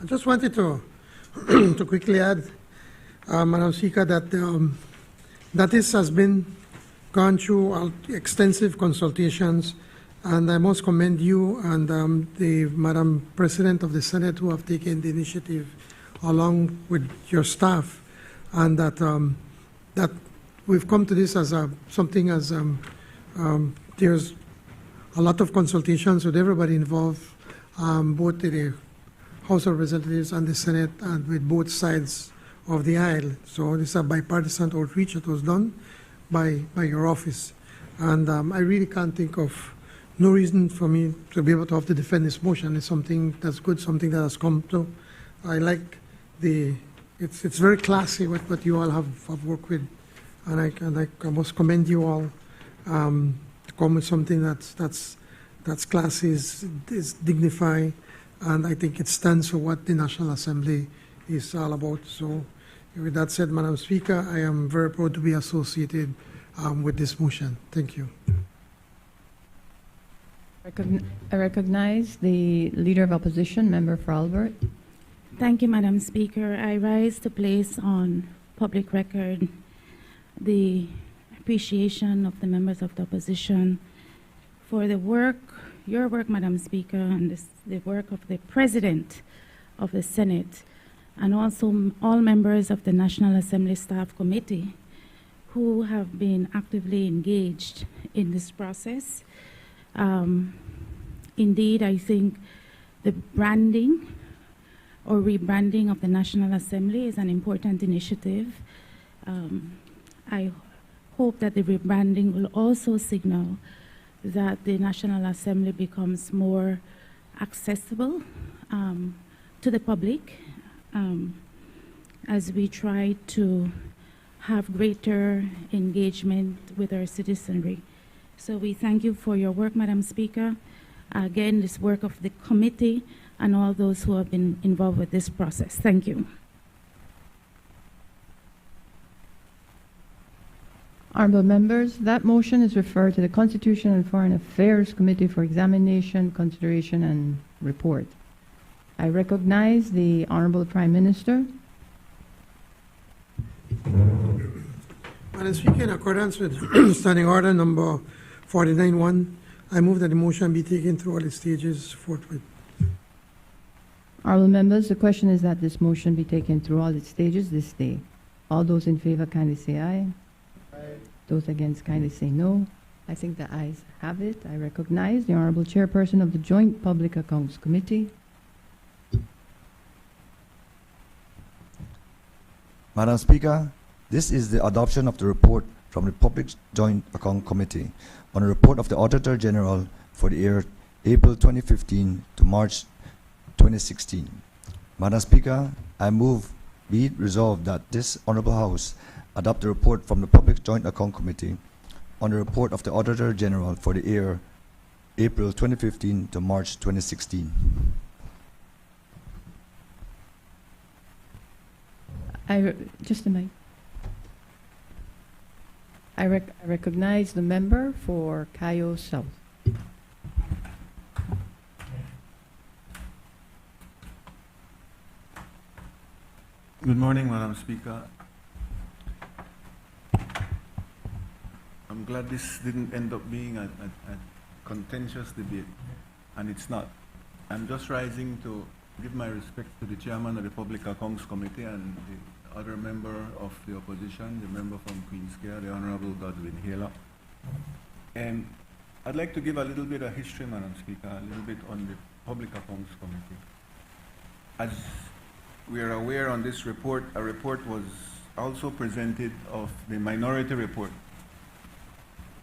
I just wanted to to quickly add, Madam Speaker, that that this has been gone through extensive consultations, and I must commend you and the Madam President of the Senate who have taken the initiative along with your staff, and that that we've come to this as something as there's a lot of consultations with everybody involved, both the House of Representatives and the Senate, and with both sides of the aisle. So this is a bipartisan outreach that was done by your office. And I really can't think of no reason for me to be able to have to defend this motion. It's something that's good, something that has come to. I like it's very classy what you all have worked with. And I must commend you all to come with something that's classy, is dignified, and I think it stands for what the National Assembly is all about. So with that said, Madam Speaker, I am very proud to be associated with this motion. Thank you. I recognize the Leader of Opposition, Member for Albert. Thank you, Madam Speaker. I rise to place on public record the appreciation of the members of the opposition for the work, your work, Madam Speaker, and the work of the President of the Senate, and also all members of the National Assembly Staff Committee who have been actively engaged in this process. Indeed, I think the branding or rebranding of the National Assembly is an important initiative. I hope that the rebranding will also signal that the National Assembly becomes more accessible to the public as we try to have greater engagement with our citizenry. So we thank you for your work, Madam Speaker. Again, this work of the committee and all those who have been involved with this process. Thank you. Honorable members, that motion is referred to the Constitution and Foreign Affairs Committee for examination, consideration, and report. I recognize the Honorable Prime Minister. Madam Speaker, in accordance with Standing Order number 49-1, I move that the motion be taken through all its stages forthwith. Honorable members, the question is that this motion be taken through all its stages this day. All those in favor kindly say aye. Those against kindly say no. I think the ayes have it. I recognize the Honorable Chairperson of the Joint Public Accounts Committee. Madam Speaker, this is the adoption of the report from the Public Joint Account Committee on the report of the Auditor General for the year April 2015 to March 2016. Madam Speaker, I move be it resolved that this Honorable House adopt the report from the Public Joint Account Committee on the report of the Auditor General for the year April 2015 to March 2016. Just a minute. I recognize the member for Cayo South. Good morning, Madam Speaker. I'm glad this didn't end up being a contentious debate, and it's not. I'm just rising to give my respect to the chairman of the Public Accounts Committee and the other member of the opposition, the member from Queen's Care, the Honorable Godwin Hela. And I'd like to give a little bit of history, Madam Speaker, a little bit on the Public Accounts Committee. As we are aware on this report, a report was also presented of the minority report.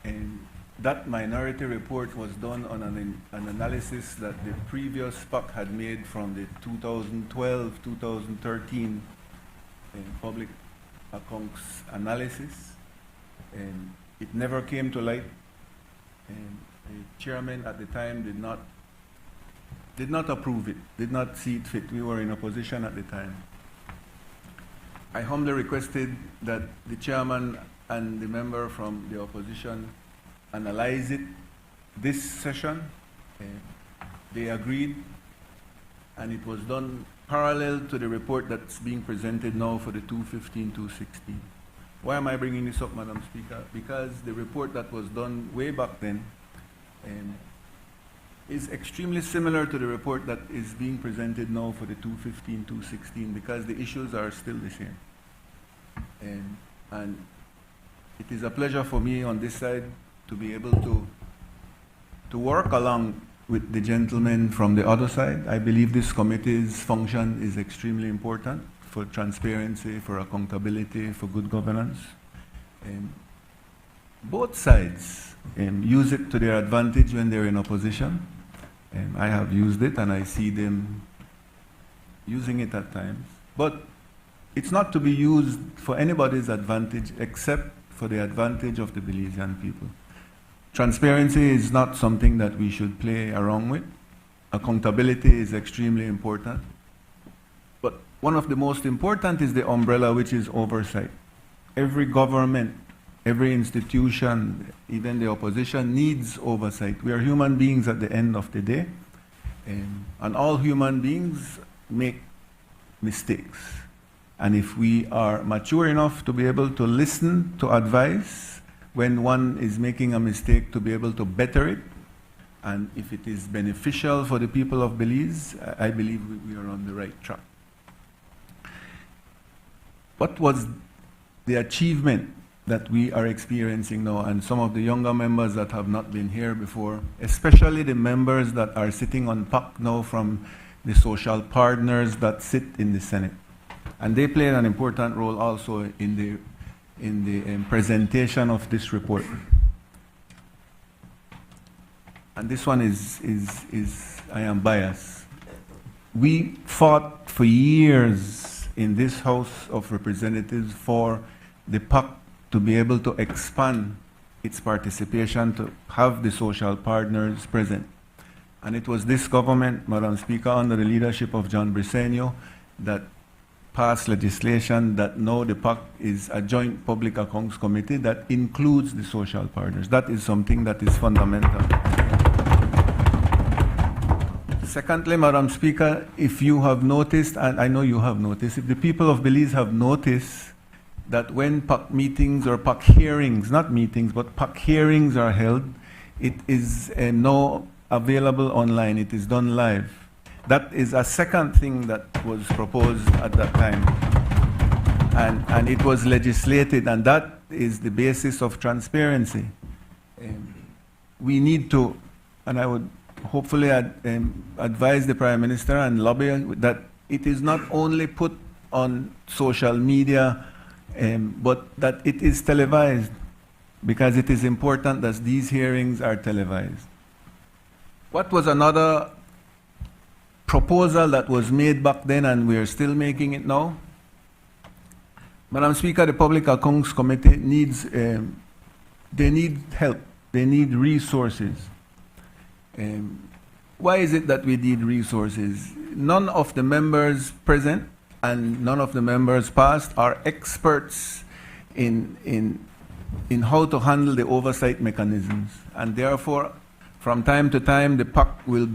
And that minority report was done on an analysis that the previous PAC had made from the 2012-2013 public accounts analysis, and it never came to light. And the chairman at the time did not approve it, did not see it fit. We were in opposition at the time. I humbly requested that the chairman and the member from the opposition analyze it this session. They agreed, and it was done parallel to the report that's being presented now for the 215-216. Why am I bringing this up, Madam Speaker? Because the report that was done way back then is extremely similar to the report that is being presented now for the 215-216, because the issues are still the same. And it is a pleasure for me on this side to be able to work along with the gentlemen from the other side. I believe this committee's function is extremely important for transparency, for accountability, for good governance. Both sides use it to their advantage when they're in opposition. I have used it, and I see them using it at times. But it's not to be used for anybody's advantage except for the advantage of the Belizean people. Transparency is not something that we should play around with. Accountability is extremely important. But one of the most important is the umbrella, which is oversight. Every government, every institution, even the opposition, needs oversight. We are human beings at the end of the day, and all human beings make mistakes. And if we are mature enough to be able to listen to advice when one is making a mistake, to be able to better it, and if it is beneficial for the people of Belize, I believe we are on the right track. What was the achievement that we are experiencing now? And some of the younger members that have not been here before, especially the members that are sitting on PAC now from the social partners that sit in the Senate. And they played an important role also in the presentation of this report. And this one is I am biased. We fought for years in this House of Representatives for the PAC to be able to expand its participation, to have the social partners present. And it was this government, Madam Speaker, under the leadership of John Briceño, that passed legislation that now the PAC is a joint public accounts committee that includes the social partners. That is something that is fundamental. Secondly, Madam Speaker, if you have noticed, and I know you have noticed, if the people of Belize have noticed that when PAC meetings or PAC hearings, not meetings, but PAC hearings are held, it is now available online. It is done live. That is a second thing that was proposed at that time. And it was legislated, and that is the basis of transparency. We need to, and I would hopefully advise the Prime Minister and lobby that it is not only put on social media, but that it is televised, because it is important that these hearings are televised. What was another proposal that was made back then, and we are still making it now? Madam Speaker, the Public Accounts Committee needs, they need help, they need resources. Why is it that we need resources? None of the members present and none of the members past are experts in how to handle the oversight mechanisms, and therefore from time to time the PAC will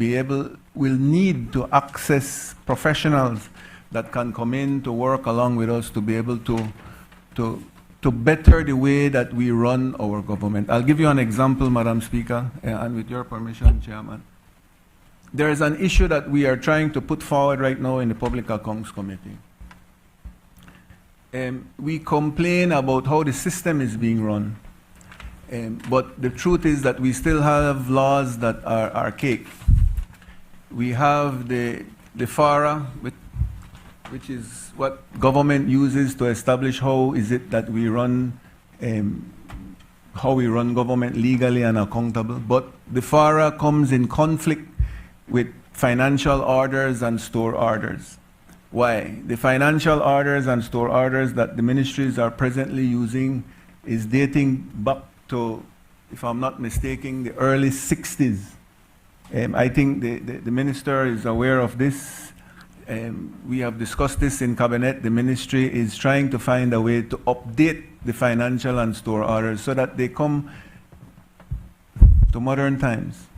need to access professionals that can come in to work along with us to be able to better the way that we run our government. I'll give you an example, Madam Speaker, and with your permission, Chairman. there is an issue that we are trying to put forward right now in the Public Accounts Committee. We complain about how the system is being run, but the truth is that we still have laws that are archaic. We have the FARA, which is what government uses to establish how is it that we run, how we run government legally and accountable. But the FARA comes in conflict with financial orders and store orders. Why? The financial orders and store orders that the ministries are presently using is dating back to, if I'm not mistaken, the early 60s. I think the minister is aware of this. We have discussed this in cabinet. The ministry is trying to find a way to update the financial and store orders so that they come to modern times.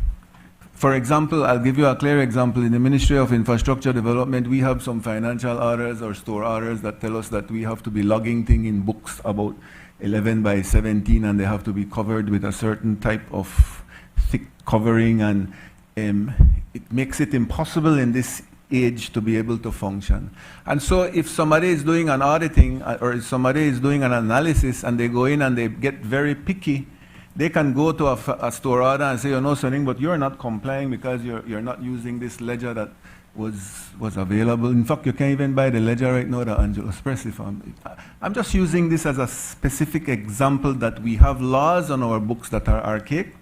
For example, I'll give you a clear example. In the Ministry of Infrastructure Development, we have some financial orders or store orders that tell us that we have to be logging things in books about 11 by 17, and they have to be covered with a certain type of thick covering, and it makes it impossible in this age to be able to function. And so if somebody is doing an auditing or if somebody is doing an analysis and they go in and they get very picky, they can go to a store order and say, you know something, but you're not complying because you're not using this ledger that was available. In fact, you can't even buy the ledger right now that Angelos Press. I'm just using this as a specific example that we have laws on our books that are archaic.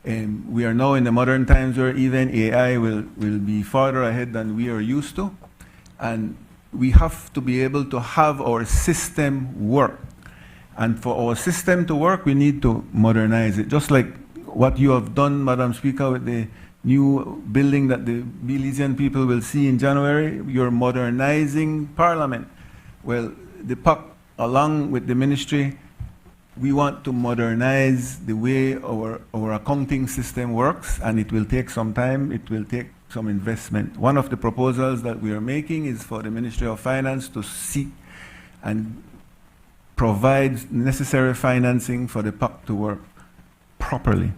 We are now in the modern times where even AI will be farther ahead than we are used to. And we have to be able to have our system work. And for our system to work, we need to modernize it. Just like what you have done, Madam Speaker, with the new building that the Belizean people will see in January, you're modernizing Parliament. Well, the PAC, along with the ministry, we want to modernize the way our accounting system works, and it will take some time, it will take some investment. One of the proposals that we are making is for the Ministry of Finance to seek and provide necessary financing for the PAC to work properly.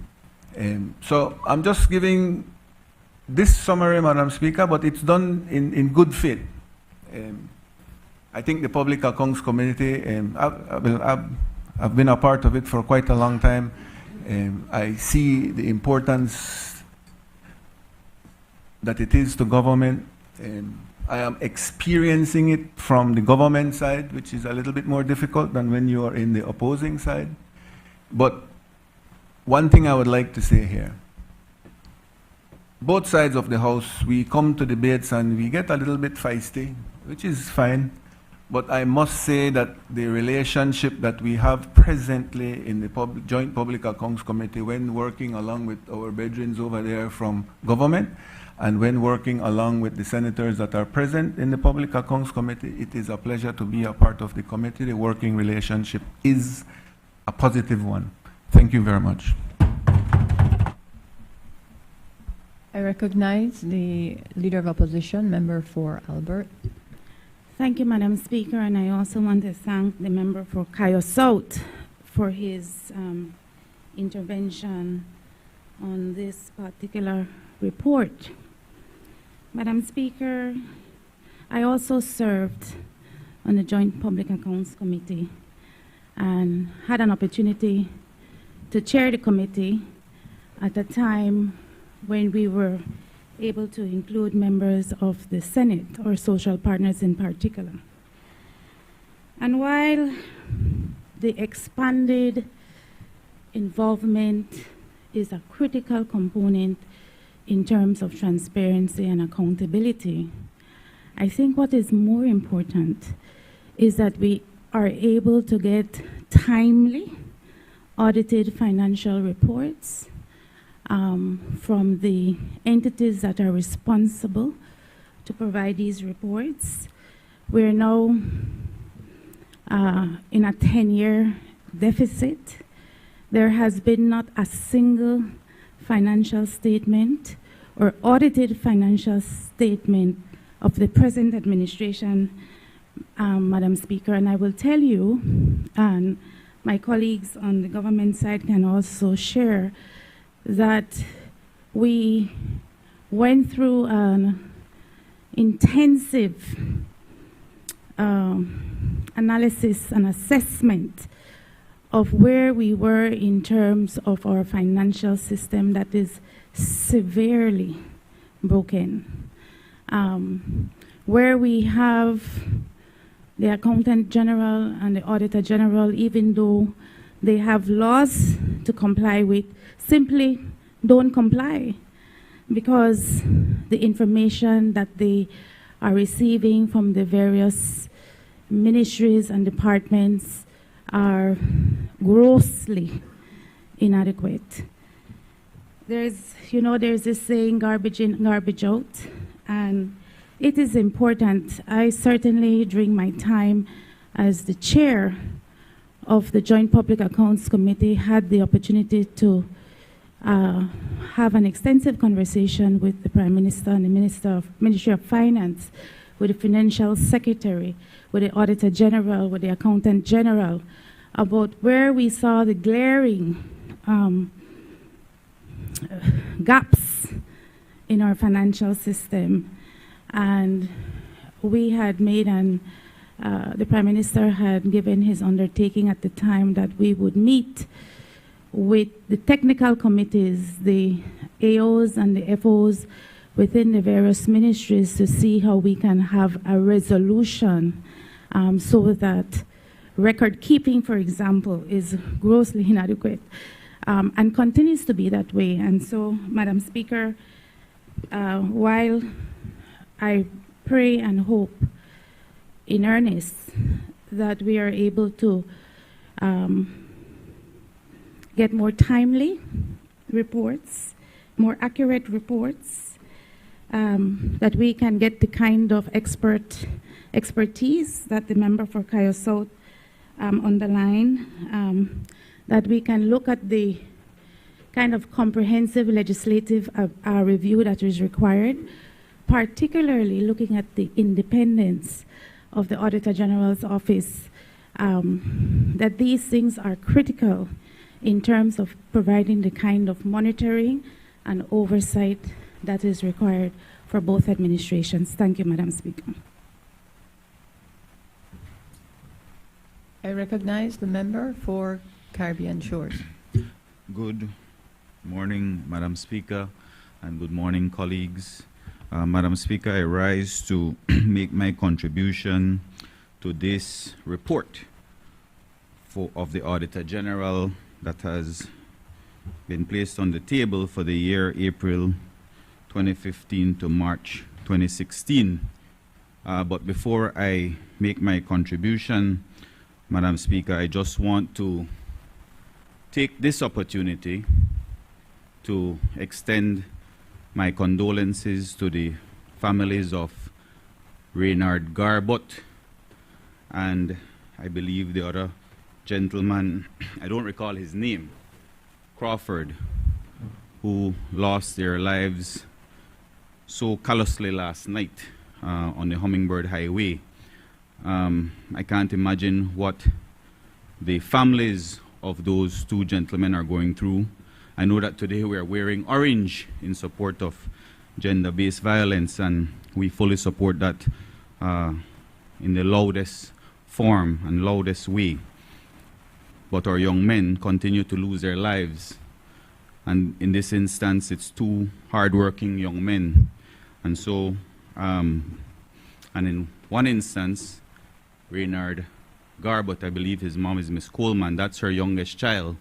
So I'm just giving this summary, Madam Speaker, but it's done in good faith. I think the Public Accounts Committee, I've been a part of it for quite a long time. I see the importance that it is to government. I am experiencing it from the government side, which is a little bit more difficult than when you are in the opposing side. But one thing I would like to say here, both sides of the house, we come to debates and we get a little bit feisty, which is fine. But I must say that the relationship that we have presently in the Joint Public Accounts Committee, when working along with our brethren over there from government, and when working along with the senators that are present in the Public Accounts Committee, it is a pleasure to be a part of the committee. The working relationship is a positive one. Thank you very much. I recognize the Leader of Opposition, Member for Albert. Thank you, Madam Speaker, and I also want to thank the member for Cayo South for his intervention on this particular report. Madam Speaker, I also served on the Joint Public Accounts Committee and had an opportunity to chair the committee at a time when we were able to include members of the Senate, or social partners in particular. And while the expanded involvement is a critical component in terms of transparency and accountability, I think what is more important is that we are able to get timely audited financial reports from the entities that are responsible to provide these reports. We're now in a 10-year deficit. There has been not a single financial statement or audited financial statement of the present administration, Madam Speaker, and I will tell you, and my colleagues on the government side can also share, that we went through an intensive analysis and assessment of where we were in terms of our financial system that is severely broken. Where we have the Accountant General and the Auditor General, even though they have laws to comply with, simply don't comply because the information that they are receiving from the various ministries and departments are grossly inadequate. There's this saying, garbage in, garbage out, and it is important. I certainly, during my time as the chair of the Joint Public Accounts Committee, had the opportunity to have an extensive conversation with the Prime Minister and the Ministry of Finance, with the Financial Secretary, with the Auditor General, with the Accountant General, about where we saw the glaring gaps in our financial system. And we had made the Prime Minister had given his undertaking at the time that we would meet with the technical committees, the AOs and the FOs within the various ministries to see how we can have a resolution so that record keeping, for example, is grossly inadequate and continues to be that way. And so, Madam Speaker, while I pray and hope in earnest that we are able to get more timely reports, more accurate reports, that we can get the kind of expertise that the member for Cayo South underlined, that we can look at the kind of comprehensive legislative review that is required, particularly looking at the independence of the Auditor General's office, that these things are critical in terms of providing the kind of monitoring and oversight that is required for both administrations. Thank you, Madam Speaker. I recognize the member for Caribbean Shores. Good morning, Madam Speaker, and good morning, colleagues. Madam Speaker, I rise to make my contribution to this report of the Auditor General that has been placed on the table for the year April 2015 to March 2016. But before I make my contribution, Madam Speaker, I just want to take this opportunity to extend my condolences to the families of Reynard Garbott and I believe the other gentleman, I don't recall his name, Crawford, who lost their lives so callously last night on the Hummingbird Highway. I can't imagine what the families of those two gentlemen are going through. I know that today we are wearing orange in support of gender-based violence, and we fully support that in the loudest form and loudest way. But our young men continue to lose their lives. And in this instance, it's two hardworking young men. And so, and in one instance, Reynard Garbott, I believe his mom is Miss Coleman, that's her youngest child.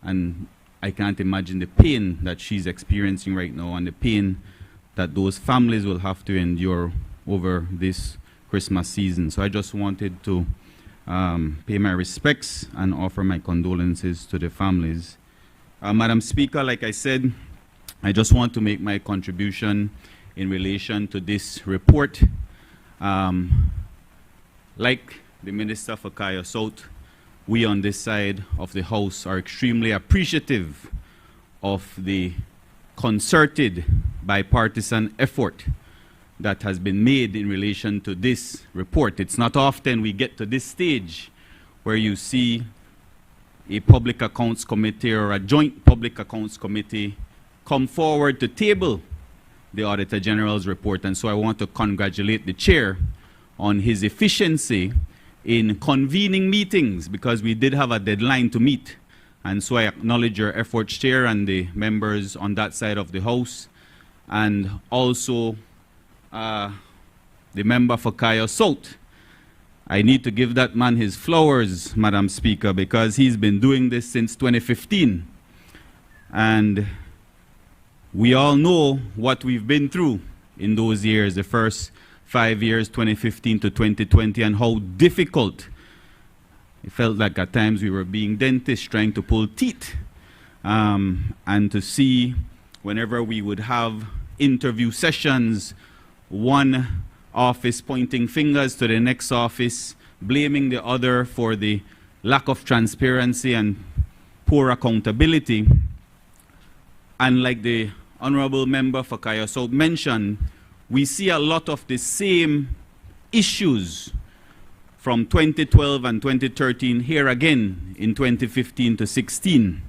And I can't imagine the pain that she's experiencing right now and the pain that those families will have to endure over this Christmas season. So I just wanted to pay my respects and offer my condolences to the families. Madam Speaker, like I said, I just want to make my contribution in relation to this report. Like the Minister for Cayo South, we on this side of the House are extremely appreciative of the concerted bipartisan effort that has been made in relation to this report. It's not often we get to this stage where you see a Public Accounts Committee or a joint Public Accounts Committee come forward to table the Auditor General's report. And so I want to congratulate the chair on his efficiency in convening meetings, because we did have a deadline to meet. And so I acknowledge your efforts, Chair, and the members on that side of the House, and also the member for Kaya South. I need to give that man his flowers, Madam Speaker, because he's been doing this since 2015. And we all know what we've been through in those years, the first 5 years, 2015 to 2020, and how difficult it felt like at times we were being dentists trying to pull teeth. And to see whenever we would have interview sessions, one office pointing fingers to the next office, blaming the other for the lack of transparency and poor accountability. And like the Honorable Member for Kaya South mentioned, we see a lot of the same issues from 2012 and 2013 here again in 2015 to 16.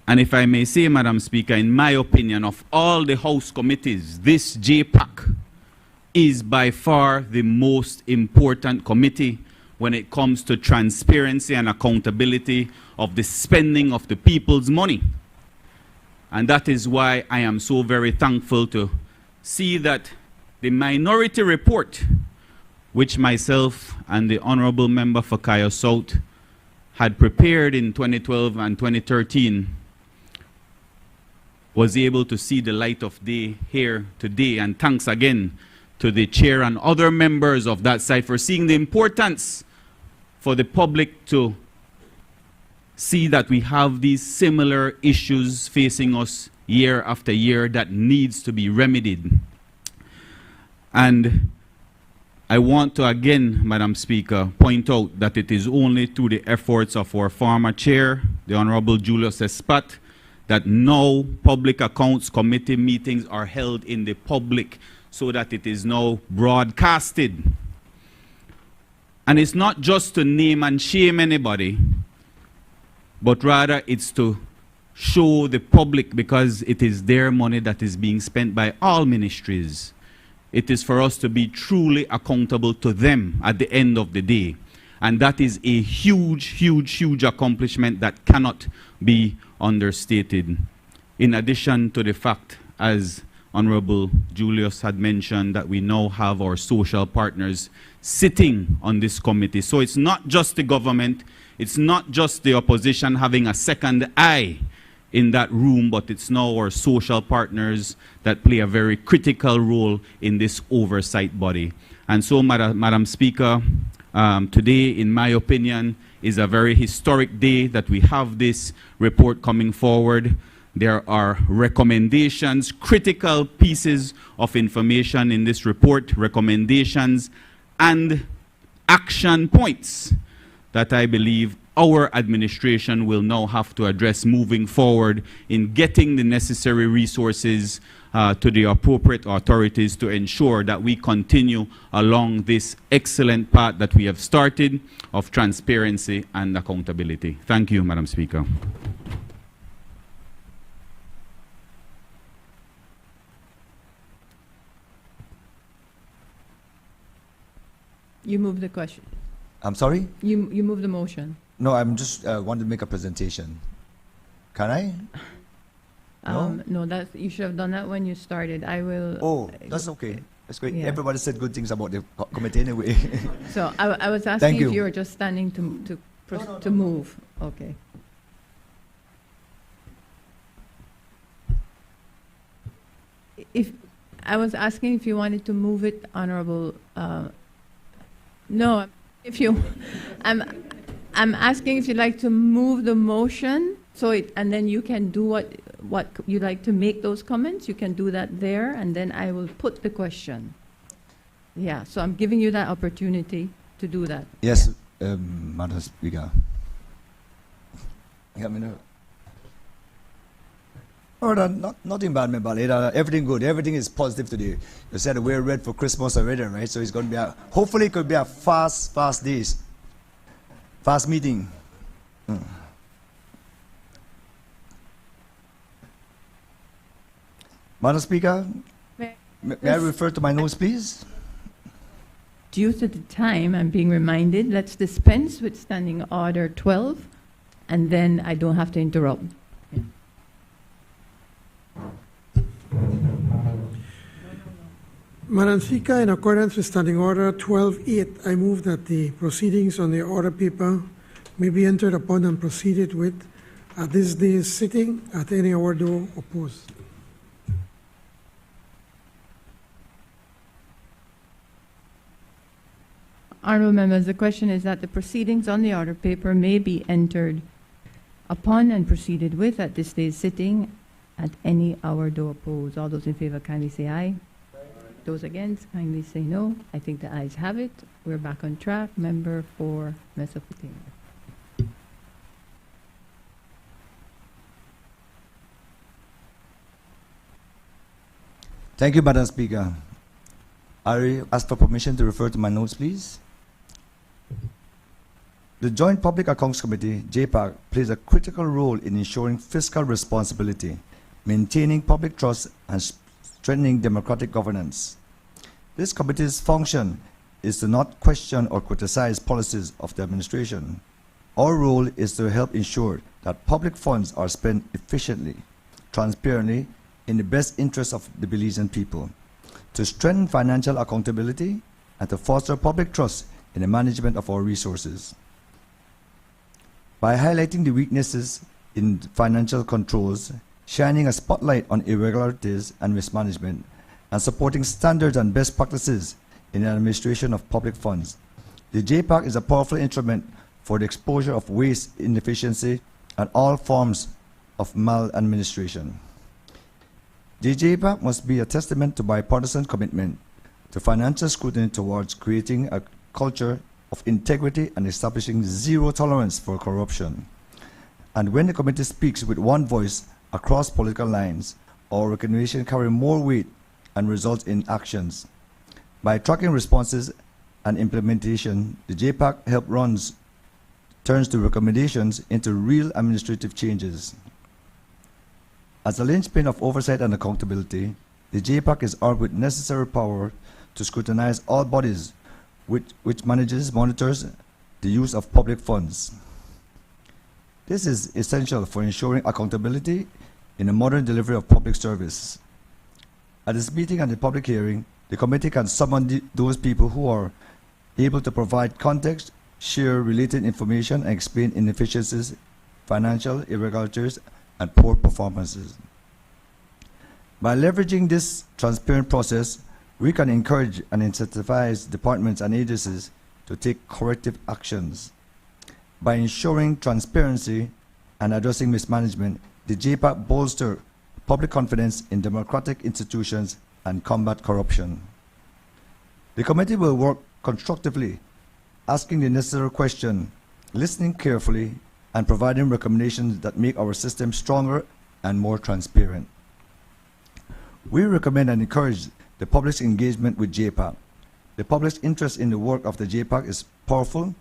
And if I may say, Madam Speaker, in my opinion, of all the House committees, this JPAC is by far the most important committee when it comes to transparency and accountability of the spending of the people's money. And that is why I am so very thankful to see that the minority report, which myself and the Honorable Member for Kaya South had prepared in 2012 and 2013, was able to see the light of day here today. And thanks again to the chair and other members of that side for seeing the importance for the public to see that we have these similar issues facing us year after year that needs to be remedied. And I want to again, Madam Speaker, point out that it is only through the efforts of our former chair, the Honorable Julius Espat, that now Public Accounts Committee meetings are held in the public so that it is now broadcasted. And it's not just to name and shame anybody, but rather it's to show the public, because it is their money that is being spent by all ministries. It is for us to be truly accountable to them at the end of the day. And that is a huge, huge, huge accomplishment that cannot be understated. In addition to the fact, as Honorable Julius had mentioned, that we now have our social partners sitting on this committee. So it's not just the government, it's not just the opposition having a second eye in that room, but it's now our social partners that play a very critical role in this oversight body. And so, Madam Speaker, today, in my opinion, is a very historic day that we have this report coming forward. There are recommendations, critical pieces of information in this report, recommendations and action points that I believe our administration will now have to address moving forward in getting the necessary resources to the appropriate authorities to ensure that we continue along this excellent path that we have started of transparency and accountability. Thank you, Madam Speaker. You move the question. I'm sorry? You move the motion. No, I'm just want to make a presentation. Can I? No? No, you should have done that when you started. I will. Oh, that's okay. That's great. Yeah. Everybody said good things about the committee anyway. So I was asking Thank you. if you were just standing to move. Okay. If I was asking if you wanted to move it, Honorable. No, if you, I'm asking if you'd like to move the motion, so and then you can do what you'd like to make those comments. You can do that there, and then I will put the question. Yeah, so I'm giving you that opportunity to do that. Yes, Madam Speaker. You got me now. Oh, nothing bad, my ballet. Everything good. Everything is positive today. You said we're ready for Christmas already, right? So it's going to be hopefully it could be a fast days. Fast meeting. Madam Speaker, May- may I refer to my notes, please? Due to the time, I'm being reminded, let's dispense with Standing Order 12, and then I don't have to interrupt. Madam Speaker, in accordance with Standing Order 12.8, I move that the proceedings on the order paper may be entered upon and proceeded with at this day's sitting at any hour though opposed. Honourable members, the question is that the proceedings on the order paper may be entered upon and proceeded with at this day's sitting at any hour though opposed. All those in favour kindly say aye. Those against kindly say no. I think the ayes have it. We're back on track. Member for Mesopotamia. Thank you, Madam Speaker. I ask for permission to refer to my notes, please. The Joint Public Accounts Committee, JPAC, plays a critical role in ensuring fiscal responsibility, maintaining public trust, and strengthening democratic governance. This committee's function is to not question or criticize policies of the administration. Our role is to help ensure that public funds are spent efficiently, transparently, in the best interest of the Belizean people, to strengthen financial accountability, and to foster public trust in the management of our resources. By highlighting the weaknesses in financial controls, shining a spotlight on irregularities and mismanagement, and supporting standards and best practices in the administration of public funds, the JPAC is a powerful instrument for the exposure of waste, inefficiency, and all forms of maladministration. The JPAC must be a testament to bipartisan commitment to financial scrutiny towards creating a culture of integrity and establishing zero tolerance for corruption. And when the committee speaks with one voice across political lines, our recommendation carry more weight and results in actions. By tracking responses and implementation, the JPAC turns the recommendations into real administrative changes. As a linchpin of oversight and accountability, the JPAC is armed with necessary power to scrutinize all bodies which monitors the use of public funds. This is essential for ensuring accountability in the modern delivery of public service. At this meeting and the public hearing, the committee can summon those people who are able to provide context, share related information, and explain inefficiencies, financial irregularities, and poor performances. By leveraging this transparent process, we can encourage and incentivize departments and agencies to take corrective actions. By ensuring transparency and addressing mismanagement, the JPAC bolsters public confidence in democratic institutions and combat corruption. The committee will work constructively, asking the necessary questions, listening carefully, and providing recommendations that make our system stronger and more transparent. We recommend and encourage the public's engagement with JPAC. The public's interest in the work of the JPAC is a powerful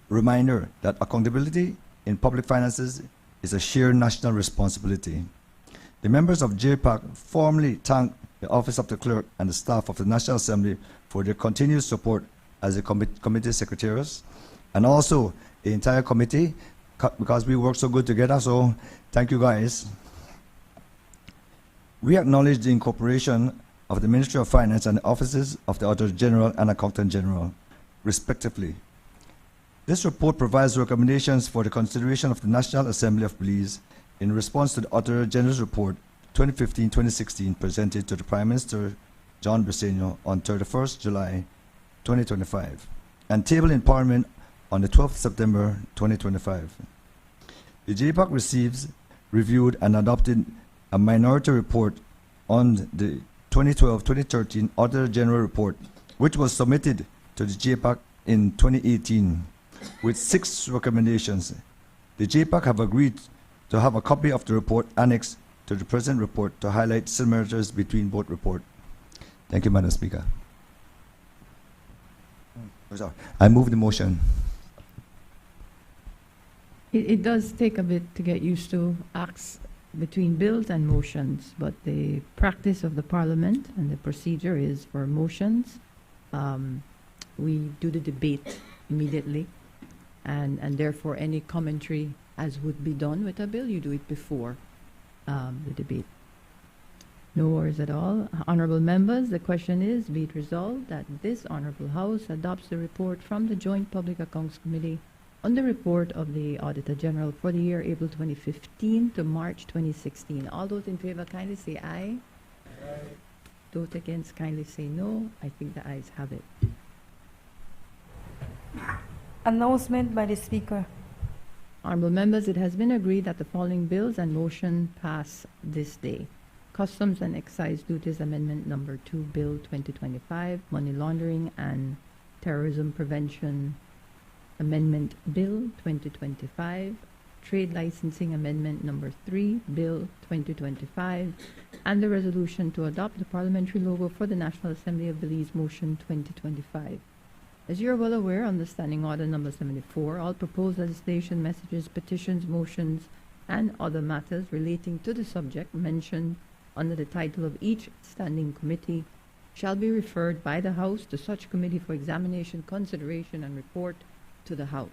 reminder that accountability in public finances is a shared national responsibility. The members of JPAC formally thank the Office of the Clerk and the staff of the National Assembly for their continued support as the committee secretaries, and also the entire committee, because we work so good together, so thank you guys. We acknowledge the incorporation of the Ministry of Finance and the offices of the Auditor General and Accountant General, respectively. This report provides recommendations for the consideration of the National Assembly of Belize in response to the Auditor General's Report 2015-2016 presented to the Prime Minister John Briceño on 31st July 2025 and tabled in Parliament on the 12th September 2025. The JPAC receives, reviewed, and adopted a minority report on the 2012-2013 Auditor General Report, which was submitted to the JPAC in 2018 with 6 recommendations. The JPAC have agreed to have a copy of the report annexed to the present report to highlight similarities between both reports. Thank you, Madam Speaker. I move the motion. It does take a bit to get used to acts between bills and motions, but the practice of the Parliament and the procedure is for motions, we do the debate immediately, and therefore any commentary, as would be done with a bill, you do it before the debate. No worries at all. Honorable members, the question is, be it resolved that this Honorable House adopts the report from the Joint Public Accounts Committee on the report of the Auditor General for the year April 2015 to March 2016. All those in favor kindly say aye. Aye. Those against kindly say no. I think the ayes have it. Announcement by the Speaker. Honorable members, it has been agreed that the following bills and motion pass this day. Customs and Excise Duties Amendment Number 2, Bill 2025, Money Laundering and Terrorism Prevention Amendment Bill 2025, Trade Licensing Amendment Number 3, Bill 2025, and the resolution to adopt the parliamentary logo for the National Assembly of Belize Motion 2025. As you are well aware, under Standing Order Number 74, all proposed legislation, messages, petitions, motions, and other matters relating to the subject mentioned under the title of each standing committee shall be referred by the House to such committee for examination, consideration, and report to the House.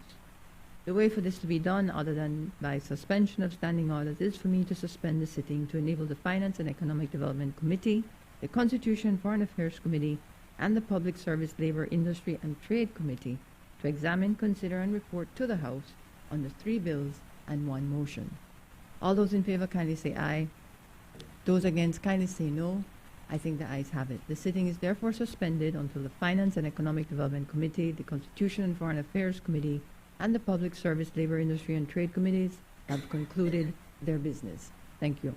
The way for this to be done, other than by suspension of standing orders, is for me to suspend the sitting to enable the Finance and Economic Development Committee, the Constitution and Foreign Affairs Committee, and the Public Service, Labor, Industry, and Trade Committee to examine, consider, and report to the House on the 3 bills and 1 motion. All those in favor kindly say aye. Those against kindly say no. I think the ayes have it. The sitting is therefore suspended until the Finance and Economic Development Committee, the Constitution and Foreign Affairs Committee, and the Public Service, Labor, Industry, and Trade Committees have concluded their business. Thank you.